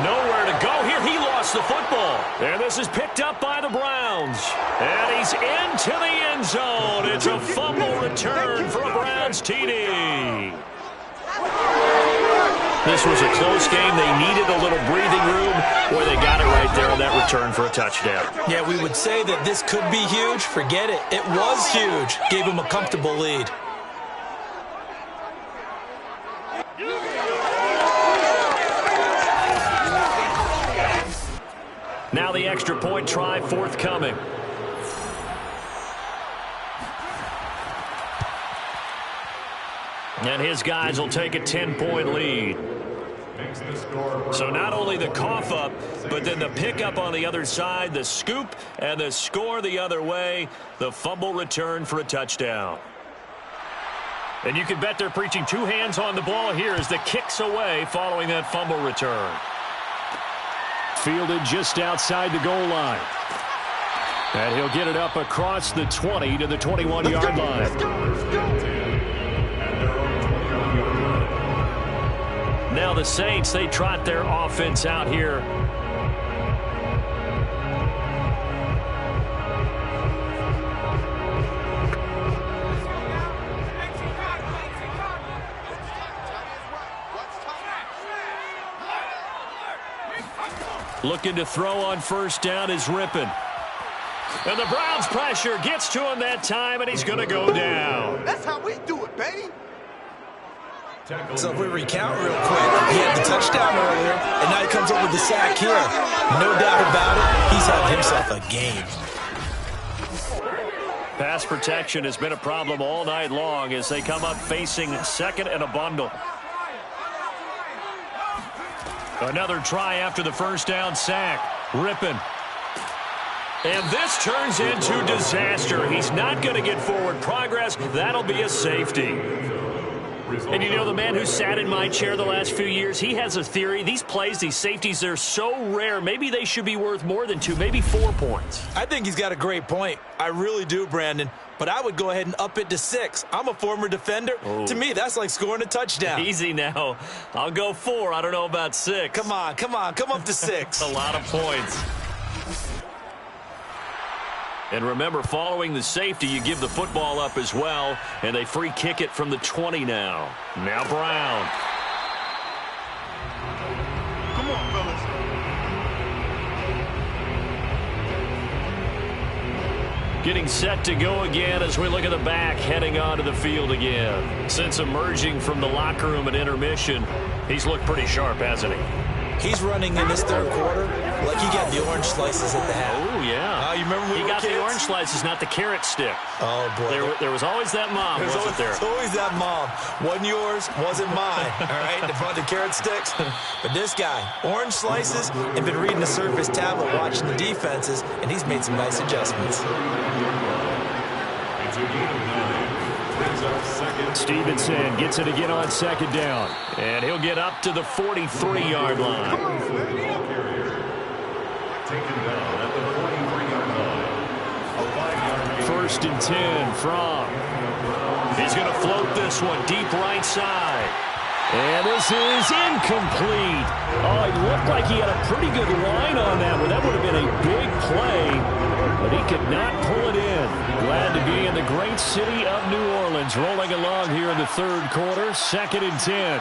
Nowhere to go here. He lost the football. And this is picked up by the Browns. And he's into the end zone. It's a fumble return for a Browns TD. This was a close game. They needed a little breathing room. Boy, they got it right there on that return for a touchdown. Yeah, we would say that this could be huge. Forget it. It was huge. Gave them a comfortable lead. Now the extra point try forthcoming. And his guys will take a 10-point lead. So not only the cough up, but then the pickup on the other side, the scoop, and the score the other way, the fumble return for a touchdown. And you can bet they're preaching 2 hands on the ball here as the kick's away following that fumble return. Fielded just outside the goal line. And he'll get it up across the 20 to the 21-yard line. Let's go. Now the Saints, they trot their offense out here. Looking to throw on 1st down is Rypien. And the Browns' pressure gets to him that time, and he's going to go down. That's how we do it, baby. So if we recount real quick, he had the touchdown earlier, and now he comes up with the sack here. No doubt about it, he's had himself a game. Pass protection has been a problem all night long as they come up facing second and a bundle. Another try after the first down sack. Rypien. And this turns into disaster. He's not going to get forward progress. That'll be a safety. And you know, the man who sat in my chair the last few years, he has a theory. These plays, these safeties, they're so rare. Maybe they should be worth more than 2, maybe 4 points. I think he's got a great point. I really do, Brandon. But I would go ahead and up it to 6. I'm a former defender. Oh. To me, that's like scoring a touchdown. Easy now. I'll go 4. I don't know about 6. Come on. Come up to 6. A lot of points. And remember, following the safety, you give the football up as well, and they free kick it from the 20 now. Now Brown. Come on, fellas. Getting set to go again as we look at the back, heading onto the field again. Since emerging from the locker room at intermission, he's looked pretty sharp, hasn't he? He's running in this third quarter like he got the orange slices at the half. Oh, yeah. You remember when he we were got kids? the orange slices, not the carrot stick. Oh, boy. There was always that mom, wasn't there? There's always that mom. Wasn't yours, wasn't mine. All right? They brought the carrot sticks. But this guy, orange slices, and been reading the Surface tablet, watching the defenses, and he's made some nice adjustments. Stevenson gets it again on second down. And he'll get up to the 43-yard line. Taken down at the 43-yard line. A 5-yard gain. First and 10 from. He's going to float this one deep right side. And this is incomplete. Oh, it looked like he had a pretty good line on that one. That would have been a big play, but he could not pull it in. Glad to be in the great city of New Orleans, rolling along here in the third quarter. Second and 10.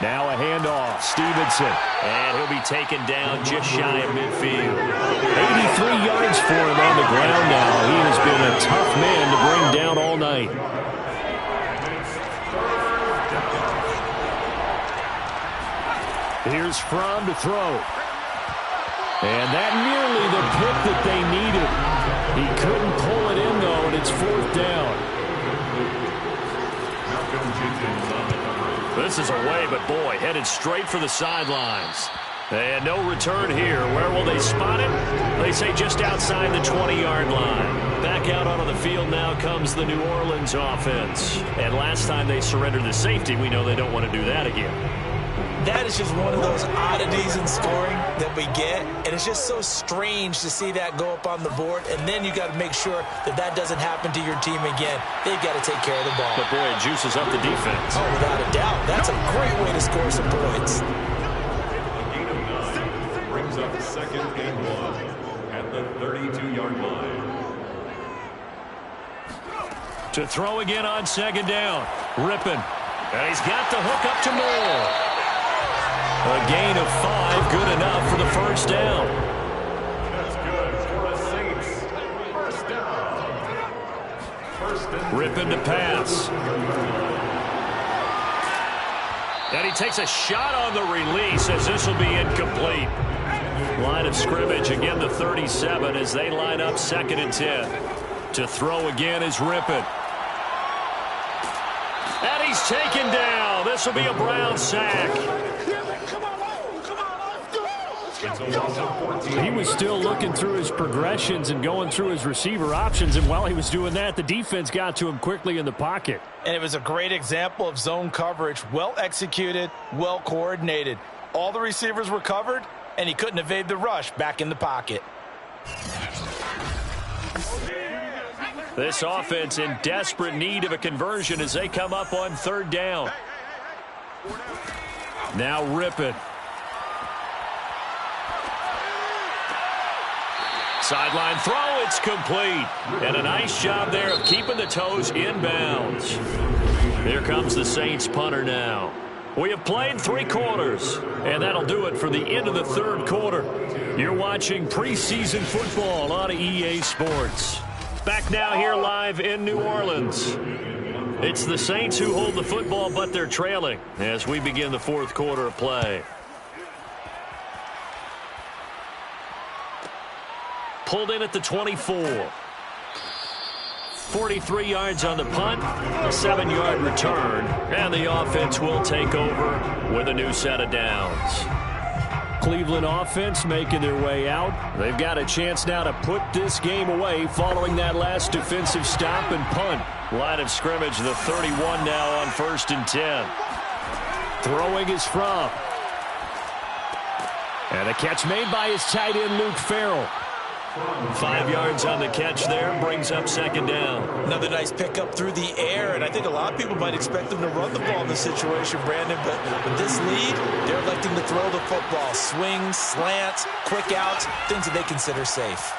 Now a handoff. Stevenson. And he'll be taken down just shy of midfield. 83 yards for him on the ground now. He has been a tough man to bring down all night. Here's Fromm to throw. And that nearly the pick that they needed. He couldn't pull it in, though, and it's fourth down. This is away, but boy, headed straight for the sidelines. And no return here. Where will they spot it? They say just outside the 20-yard line. Back out onto the field now comes the New Orleans offense. And last time they surrendered the safety, we know they don't want to do that again. That is just one of those oddities in scoring that we get, and it's just so strange to see that go up on the board, and then you got to make sure that that doesn't happen to your team again. They've got to take care of the ball. But boy, it juices up the defense. Oh, without a doubt. That's a great way to score some points. A gain of 9 brings up second and 1 at the 32-yard line. To throw again on second down. Rypien. And he's got the hook up to Moore. A gain of 5, good enough for the first down. That's good for the Saints. First down. Rypien to pass. And he takes a shot on the release as this will be incomplete. Line of scrimmage, again the 37 as they line up second and 10. To throw again is Rypien. And he's taken down. This will be a Brown sack. He was still looking through his progressions and going through his receiver options, and while he was doing that, the defense got to him quickly in the pocket. And it was a great example of zone coverage. Well executed, well coordinated. All the receivers were covered, and he couldn't evade the rush back in the pocket. This offense in desperate need of a conversion as they come up on third down. Now Rypien. Sideline throw, it's complete. And a nice job there of keeping the toes in bounds. Here comes the Saints punter now. We have played 3 quarters, and that'll do it for the end of the 3rd quarter. You're watching preseason football on EA Sports. Back now here live in New Orleans. It's the Saints who hold the football, but they're trailing as we begin the 4th quarter of play. Pulled in at the 24. 43 yards on the punt, a 7-yard return, and the offense will take over with a new set of downs. Cleveland offense making their way out. They've got a chance now to put this game away following that last defensive stop and punt. Line of scrimmage, the 31 now on 1st and 10. Throwing is Fromm. And a catch made by his tight end, Luke Farrell. 5 yards on the catch there, brings up 2nd down. Another nice pickup through the air, and I think a lot of people might expect them to run the ball in this situation, Brandon, but with this lead, they're electing to throw the football. Swings, slants, quick outs, things that they consider safe.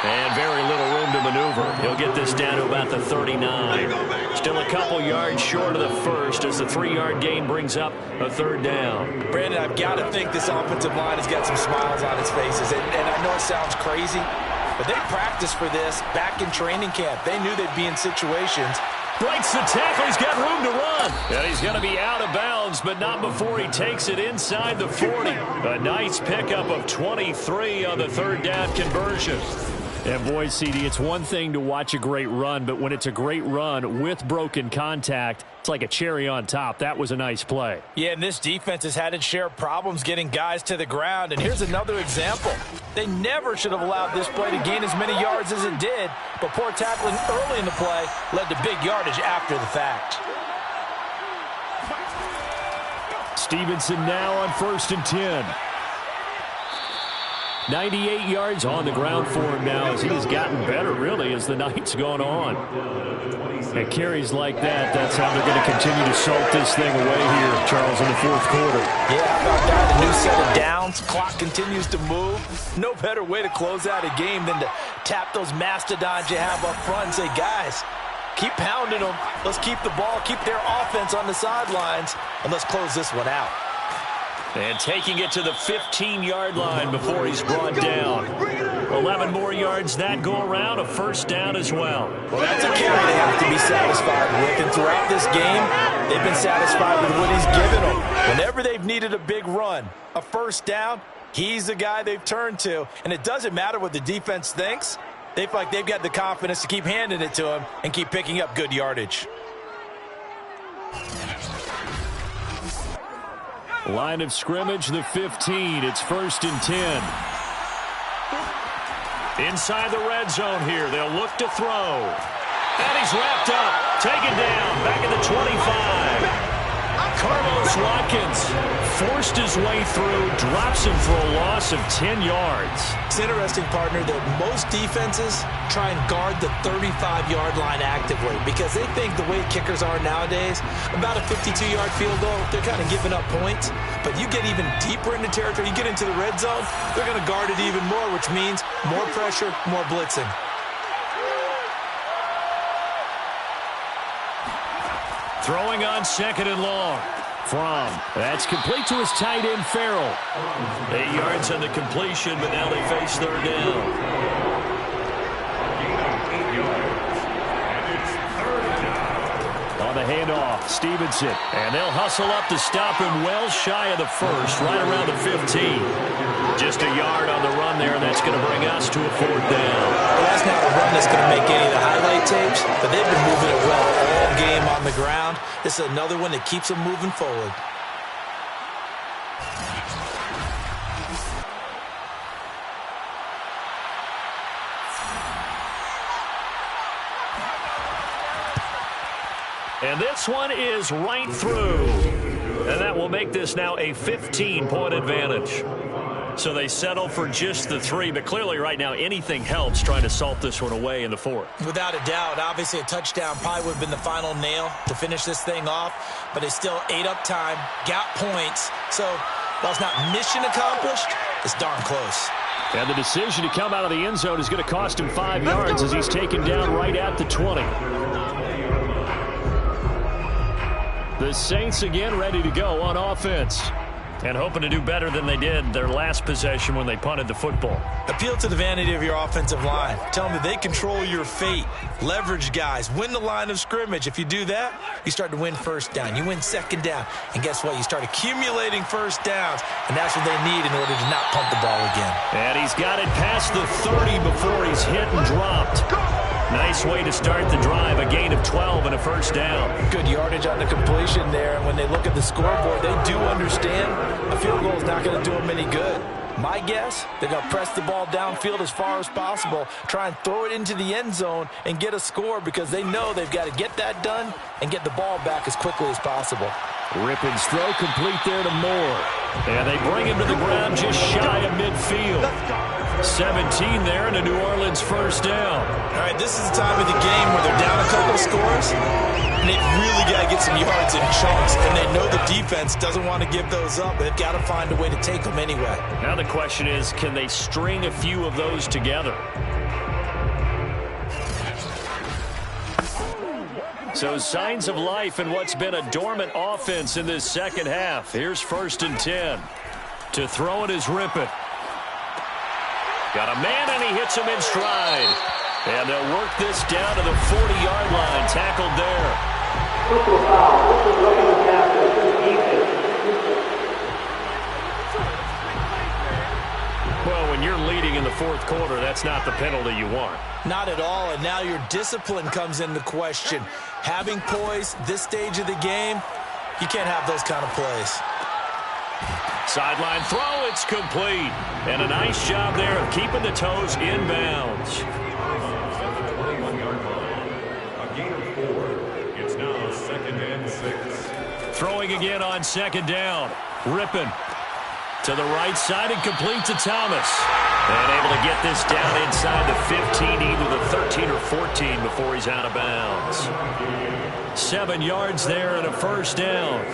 And very little room to maneuver. He'll get this down to about the 39. Still a couple yards short of the first as the 3-yard gain brings up a 3rd down. Brandon, I've got to think this offensive line has got some smiles on its faces. And I know it sounds crazy, but they practiced for this back in training camp. They knew they'd be in situations. Breaks the tackle. He's got room to run. And he's going to be out of bounds, but not before he takes it inside the 40. A nice pickup of 23 on the 3rd down conversion. And boy, CD, it's one thing to watch a great run, but when it's a great run with broken contact, it's like a cherry on top. That was a nice play. Yeah, and this defense has had its share of problems getting guys to the ground. And here's another example. They never should have allowed this play to gain as many yards as it did, but poor tackling early in the play led to big yardage after the fact. Stevenson now on 1st and 10. 98 yards on the ground for him now as he has gotten better, really, as the night's gone on. And carries like that, that's how they're going to continue to salt this thing away here, Charles, in the 4th quarter. Yeah, how about that? A new set of downs. Clock continues to move. No better way to close out a game than to tap those mastodons you have up front and say, guys, keep pounding them. Let's keep the ball, keep their offense on the sidelines, and let's close this one out. And taking it to the 15-yard line before he's brought down. 11 more yards that go around, a 1st down as well. Well, that's a carry they have to be satisfied with. And throughout this game, they've been satisfied with what he's given them. Whenever they've needed a big run, a 1st down, he's the guy they've turned to. And it doesn't matter what the defense thinks. They feel like they've got the confidence to keep handing it to him and keep picking up good yardage. Line of scrimmage, the 15. It's 1st and 10. Inside the red zone here. They'll look to throw. And he's wrapped up. Taken down. Back at the 25. Carlos Watkins forced his way through. Drops him for a loss of 10 yards. It's interesting, partner, that most defenses try and guard the 35-yard line actively because they think the way kickers are nowadays, about a 52-yard field goal, they're kind of giving up points. But you get even deeper into territory, you get into the red zone, they're going to guard it even more, which means more pressure, more blitzing. Throwing on 2nd and long. Fromm. That's complete to his tight end, Farrell. 8 yards on the completion, but now they face 3rd down. On the handoff, Stevenson. And they'll hustle up to stop him well shy of the 1st, right around the 15. Just a yard on the run there, and that's going to bring us to a 4th down. Well, that's not a run that's going to make any of the highlight tapes, but they've been moving it well all game on the ground. This is another one that keeps them moving forward. And this one is right through. And that will make this now a 15-point advantage. So they settle for just the 3, but clearly right now anything helps trying to salt this one away in the 4th. Without a doubt, obviously a touchdown probably would have been the final nail to finish this thing off, but they still ate up time, got points. So while it's not mission accomplished, it's darn close. And the decision to come out of the end zone is going to cost him 5 yards as he's taken down right at the 20. The The Saints again ready to go on offense. And hoping to do better than they did their last possession when they punted the football. Appeal to the vanity of your offensive line. Tell them that they control your fate. Leverage guys. Win the line of scrimmage. If you do that, you start to win first down. You win second down. And guess what? You start accumulating first downs. And that's what they need in order to not punt the ball again. And he's got it past the 30 before he's hit and dropped. Nice way to start the drive. A gain of 12 and a first down. Good yardage on the completion there. And when they look at the scoreboard, they do understand a field goal is not going to do them any good. My guess, they're going to press the ball downfield as far as possible, try and throw it into the end zone and get a score because they know they've got to get that done and get the ball back as quickly as possible. Rippon's throw complete there to Moore. And they bring him to the ground just shy of midfield. 17 there and a New Orleans first down. All right, this is the time of the game where they're down a couple of scores, and they've really got to get some yards in chunks, and they know the defense doesn't want to give those up, but they've got to find a way to take them anyway. Now the question is, can they string a few of those together? So signs of life in what's been a dormant offense in this second half. Here's 1st and 10. To throw it is Rippon. Got a man, and he hits him in stride. And they'll work this down to the 40-yard line. Tackled there. Well, when you're leading in the fourth quarter, that's not the penalty you want. Not at all, and now your discipline comes into question. Having poise this stage of the game, you can't have those kind of plays. Sideline throw, it's complete. And a nice job there of keeping the toes inbounds. A gain of 4. It's now 2nd and 6. Throwing again on 2nd down. Rippon to the right side and complete to Thomas. And able to get this down inside the 15, either the 13 or 14 before he's out of bounds. 7 yards there and a first down.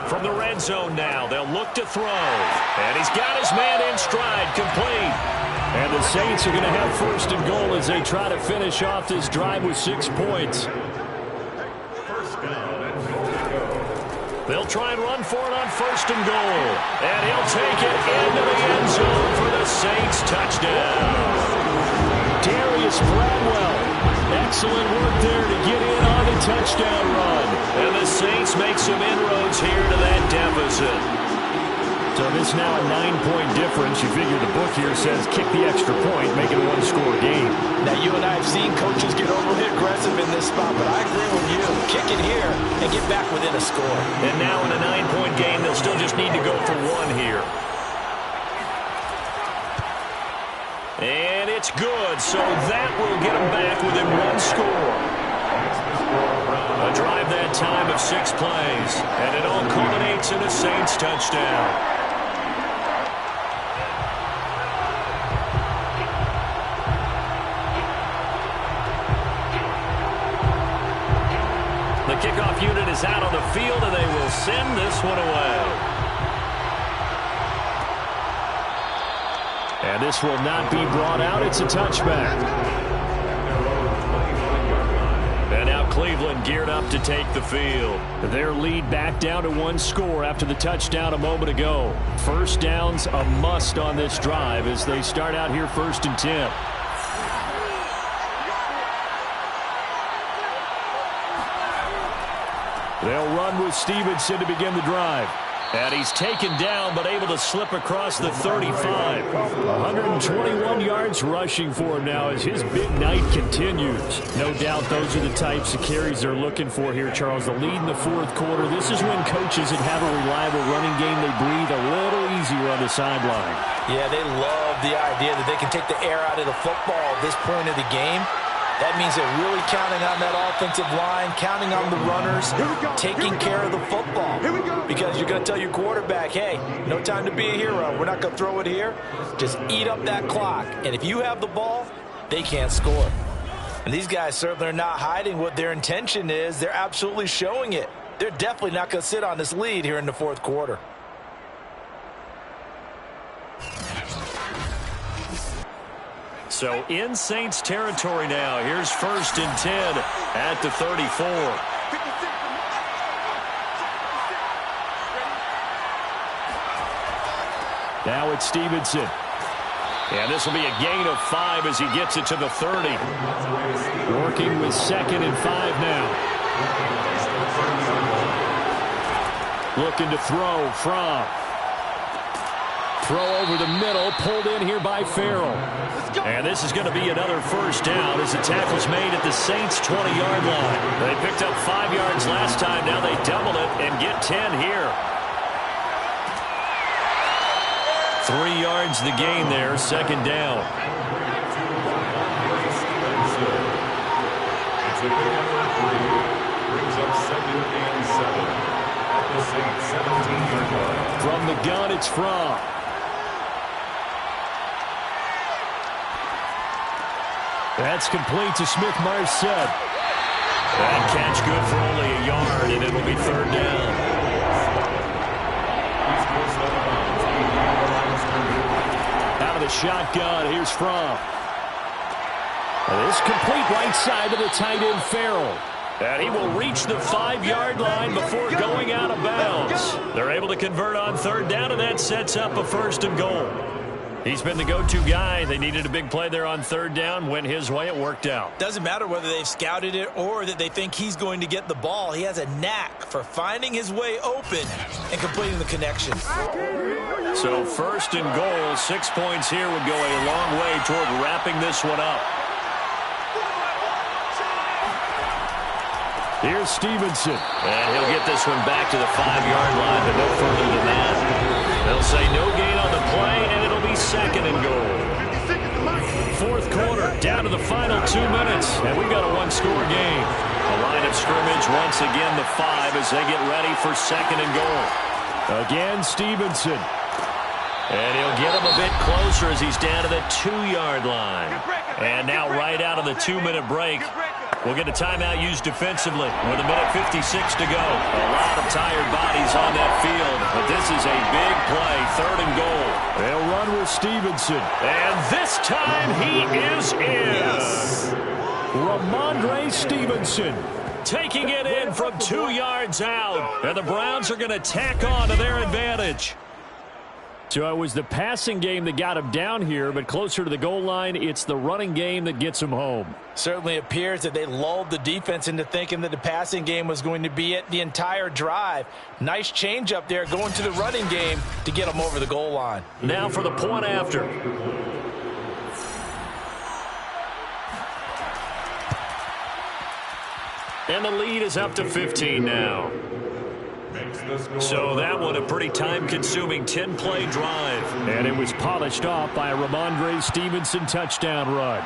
From the red zone now, they'll look to throw. And he's got his man in stride, complete. And the Saints are going to have 1st and goal as they try to finish off this drive with 6 points. They'll try and run for it on 1st and goal. And he'll take it into the end zone for the Saints touchdown. Darius Bradwell. Excellent work there to get in on the touchdown run. And the Saints make some inroads here to that deficit. So this now a 9-point difference. You figure the book here says kick the extra point, make it a 1-score game. Now, you and I have seen coaches get overly aggressive in this spot, but I agree with you. Kick it here and get back within a score. And now in a 9-point game, they'll still just need to go for 1 here. And it's good, so that will get them back within 1 score. A drive that time of 6 plays, and it all culminates in a Saints touchdown. The kickoff unit is out on the field, and they will send this one away. And this will not be brought out. It's a touchback. And now Cleveland geared up to take the field. Their lead back down to 1 score after the touchdown a moment ago. First down's a must on this drive as they start out here 1st and 10. They'll run with Stevenson to begin the drive. And he's taken down, but able to slip across the 35. 121 yards rushing for him now as his big night continues. No doubt those are the types of carries they're looking for here, Charles. The lead in the fourth quarter. This is when coaches that have a reliable running game, they breathe a little easier on the sideline. Yeah, they love the idea that they can take the air out of the football at this point of the game. That means they're really counting on that offensive line, counting on the runners, taking care of the football. Because you're going to tell your quarterback, hey, no time to be a hero. We're not going to throw it here. Just eat up that clock. And if you have the ball, they can't score. And these guys certainly are not hiding what their intention is. They're absolutely showing it. They're definitely not going to sit on this lead here in the fourth quarter. So in Saints territory now. Here's 1st and 10 at the 34. Now it's Stevenson. And this will be a gain of 5 as he gets it to the 30. Working with 2nd and 5 now. Looking to throw from. Throw over the middle, pulled in here by Farrell. And this is going to be another first down as the tackle's made at the Saints' 20-yard line. They picked up 5 yards last time. Now they double it and get 10 here. 3 yards the gain there, 2nd down. It's a big effort for you. Brings up 2nd and 7 at the Saints' 17-yard line. From the gun, it's from. That's complete to Smith-Marsette. That catch good for only a yard, and it'll be 3rd down. Out of the shotgun, here's from. This complete right side to the tight end, Farrell. And he will reach the 5-yard line before going out of bounds. They're able to convert on 3rd down, and that sets up a 1st and goal. He's been the go-to guy. They needed a big play there on 3rd down. Went his way. It worked out. Doesn't matter whether they've scouted it or that they think he's going to get the ball. He has a knack for finding his way open and completing the connection. So 1st and goal, 6 points here would go a long way toward wrapping this one up. Here's Stevenson. And he'll get this one back to the 5-yard line, but no further than that. They'll say no gain on the play, and it'll be 2nd and goal. 4th quarter, down to the final 2 minutes, and we've got a 1-score game. The line of scrimmage once again the 5 as they get ready for 2nd and goal. Again, Stevenson. And he'll get him a bit closer as he's down to the 2-yard line. And now right out of the 2-minute break, we'll get a timeout used defensively with 1:56 to go. A lot of tired bodies on that field, but this is a big play, 3rd and goal. They'll run with Stevenson. And this time he is in. Yes. Ramondre Stevenson taking it in from 2 yards out. And the Browns are going to tack on to their advantage. So it was the passing game that got him down here, but closer to the goal line, it's the running game that gets him home. Certainly appears that they lulled the defense into thinking that the passing game was going to be it the entire drive. Nice change up there going to the running game to get them over the goal line. Now for the point after. And the lead is up to 15 now. So that one a pretty time-consuming 10-play drive. And it was polished off by a Ramondre Stevenson touchdown run.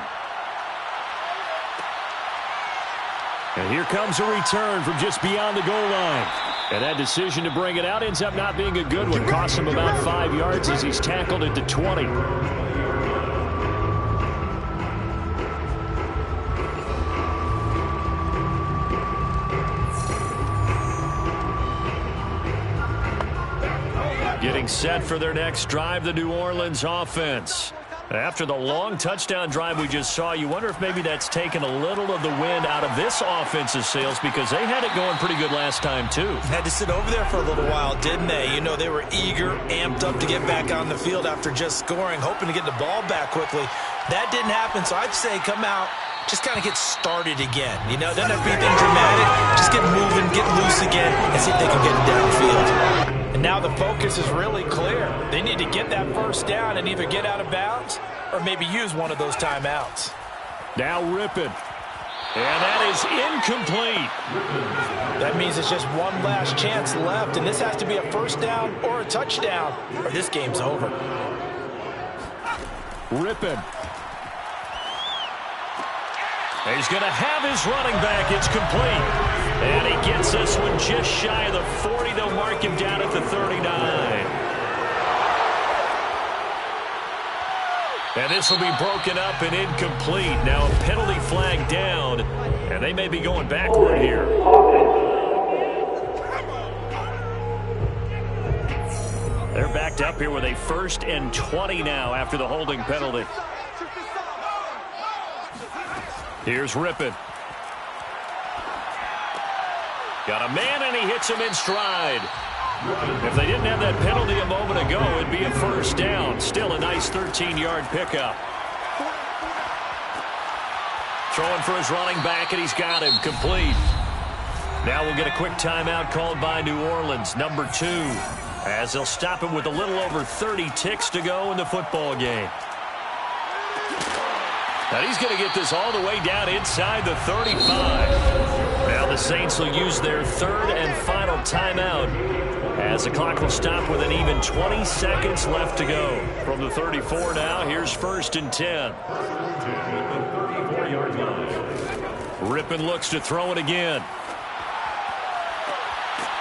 And here comes a return from just beyond the goal line. And that decision to bring it out ends up not being a good one. Costs him about 5 yards as he's tackled at the 20. Getting set for their next drive, the New Orleans offense. After the long touchdown drive we just saw, you wonder if maybe that's taken a little of the wind out of this offense's sails because they had it going pretty good last time, too. Had to sit over there for a little while, didn't they? You know, they were eager, amped up to get back on the field after just scoring, hoping to get the ball back quickly. That didn't happen, so I'd say come out, just kind of get started again. You know, it doesn't have to be anything dramatic. Just get moving, get loose again, and see if they can get it downfield. And now the focus is really clear. They need to get that first down and either get out of bounds or maybe use one of those timeouts. Now Rypien. And that is incomplete. That means it's just one last chance left, and this has to be a first down or a touchdown, or this game's over. Rypien. He's going to have his running back. It's complete. And he gets this one just shy of the 40. They'll mark him down at the 39. And this will be broken up and incomplete. Now a penalty flag down, and they may be going backward here. They're backed up here with a 1st and 20 now after the holding penalty. Here's Rypien. Got a man, and he hits him in stride. If they didn't have that penalty a moment ago, it'd be a first down. Still a nice 13-yard pickup. Throwing for his running back, and he's got him complete. Now we'll get a quick timeout called by New Orleans, number 2, as they'll stop him with a little over 30 ticks to go in the football game. And he's going to get this all the way down inside the 35. Now the Saints will use their third and final timeout as the clock will stop with an even 20 seconds left to go. From the 34 now, here's 1st and 10. Rippon looks to throw it again.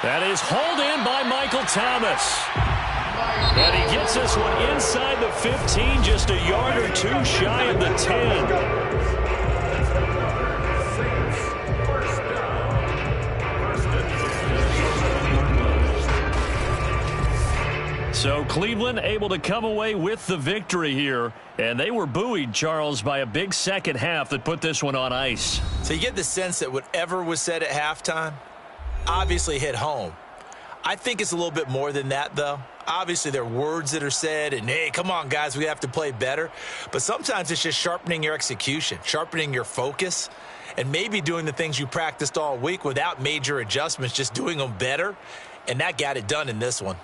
That is hauled in by Michael Thomas. And he gets this one inside the 15, just a yard or two shy of the 10. So Cleveland able to come away with the victory here. And they were buoyed, Charles, by a big second half that put this one on ice. So you get the sense that whatever was said at halftime obviously hit home. I think it's a little bit more than that, though. Obviously, there are words that are said, and, hey, come on, guys, we have to play better. But sometimes it's just sharpening your execution, sharpening your focus, and maybe doing the things you practiced all week without major adjustments, just doing them better. And that got it done in this one.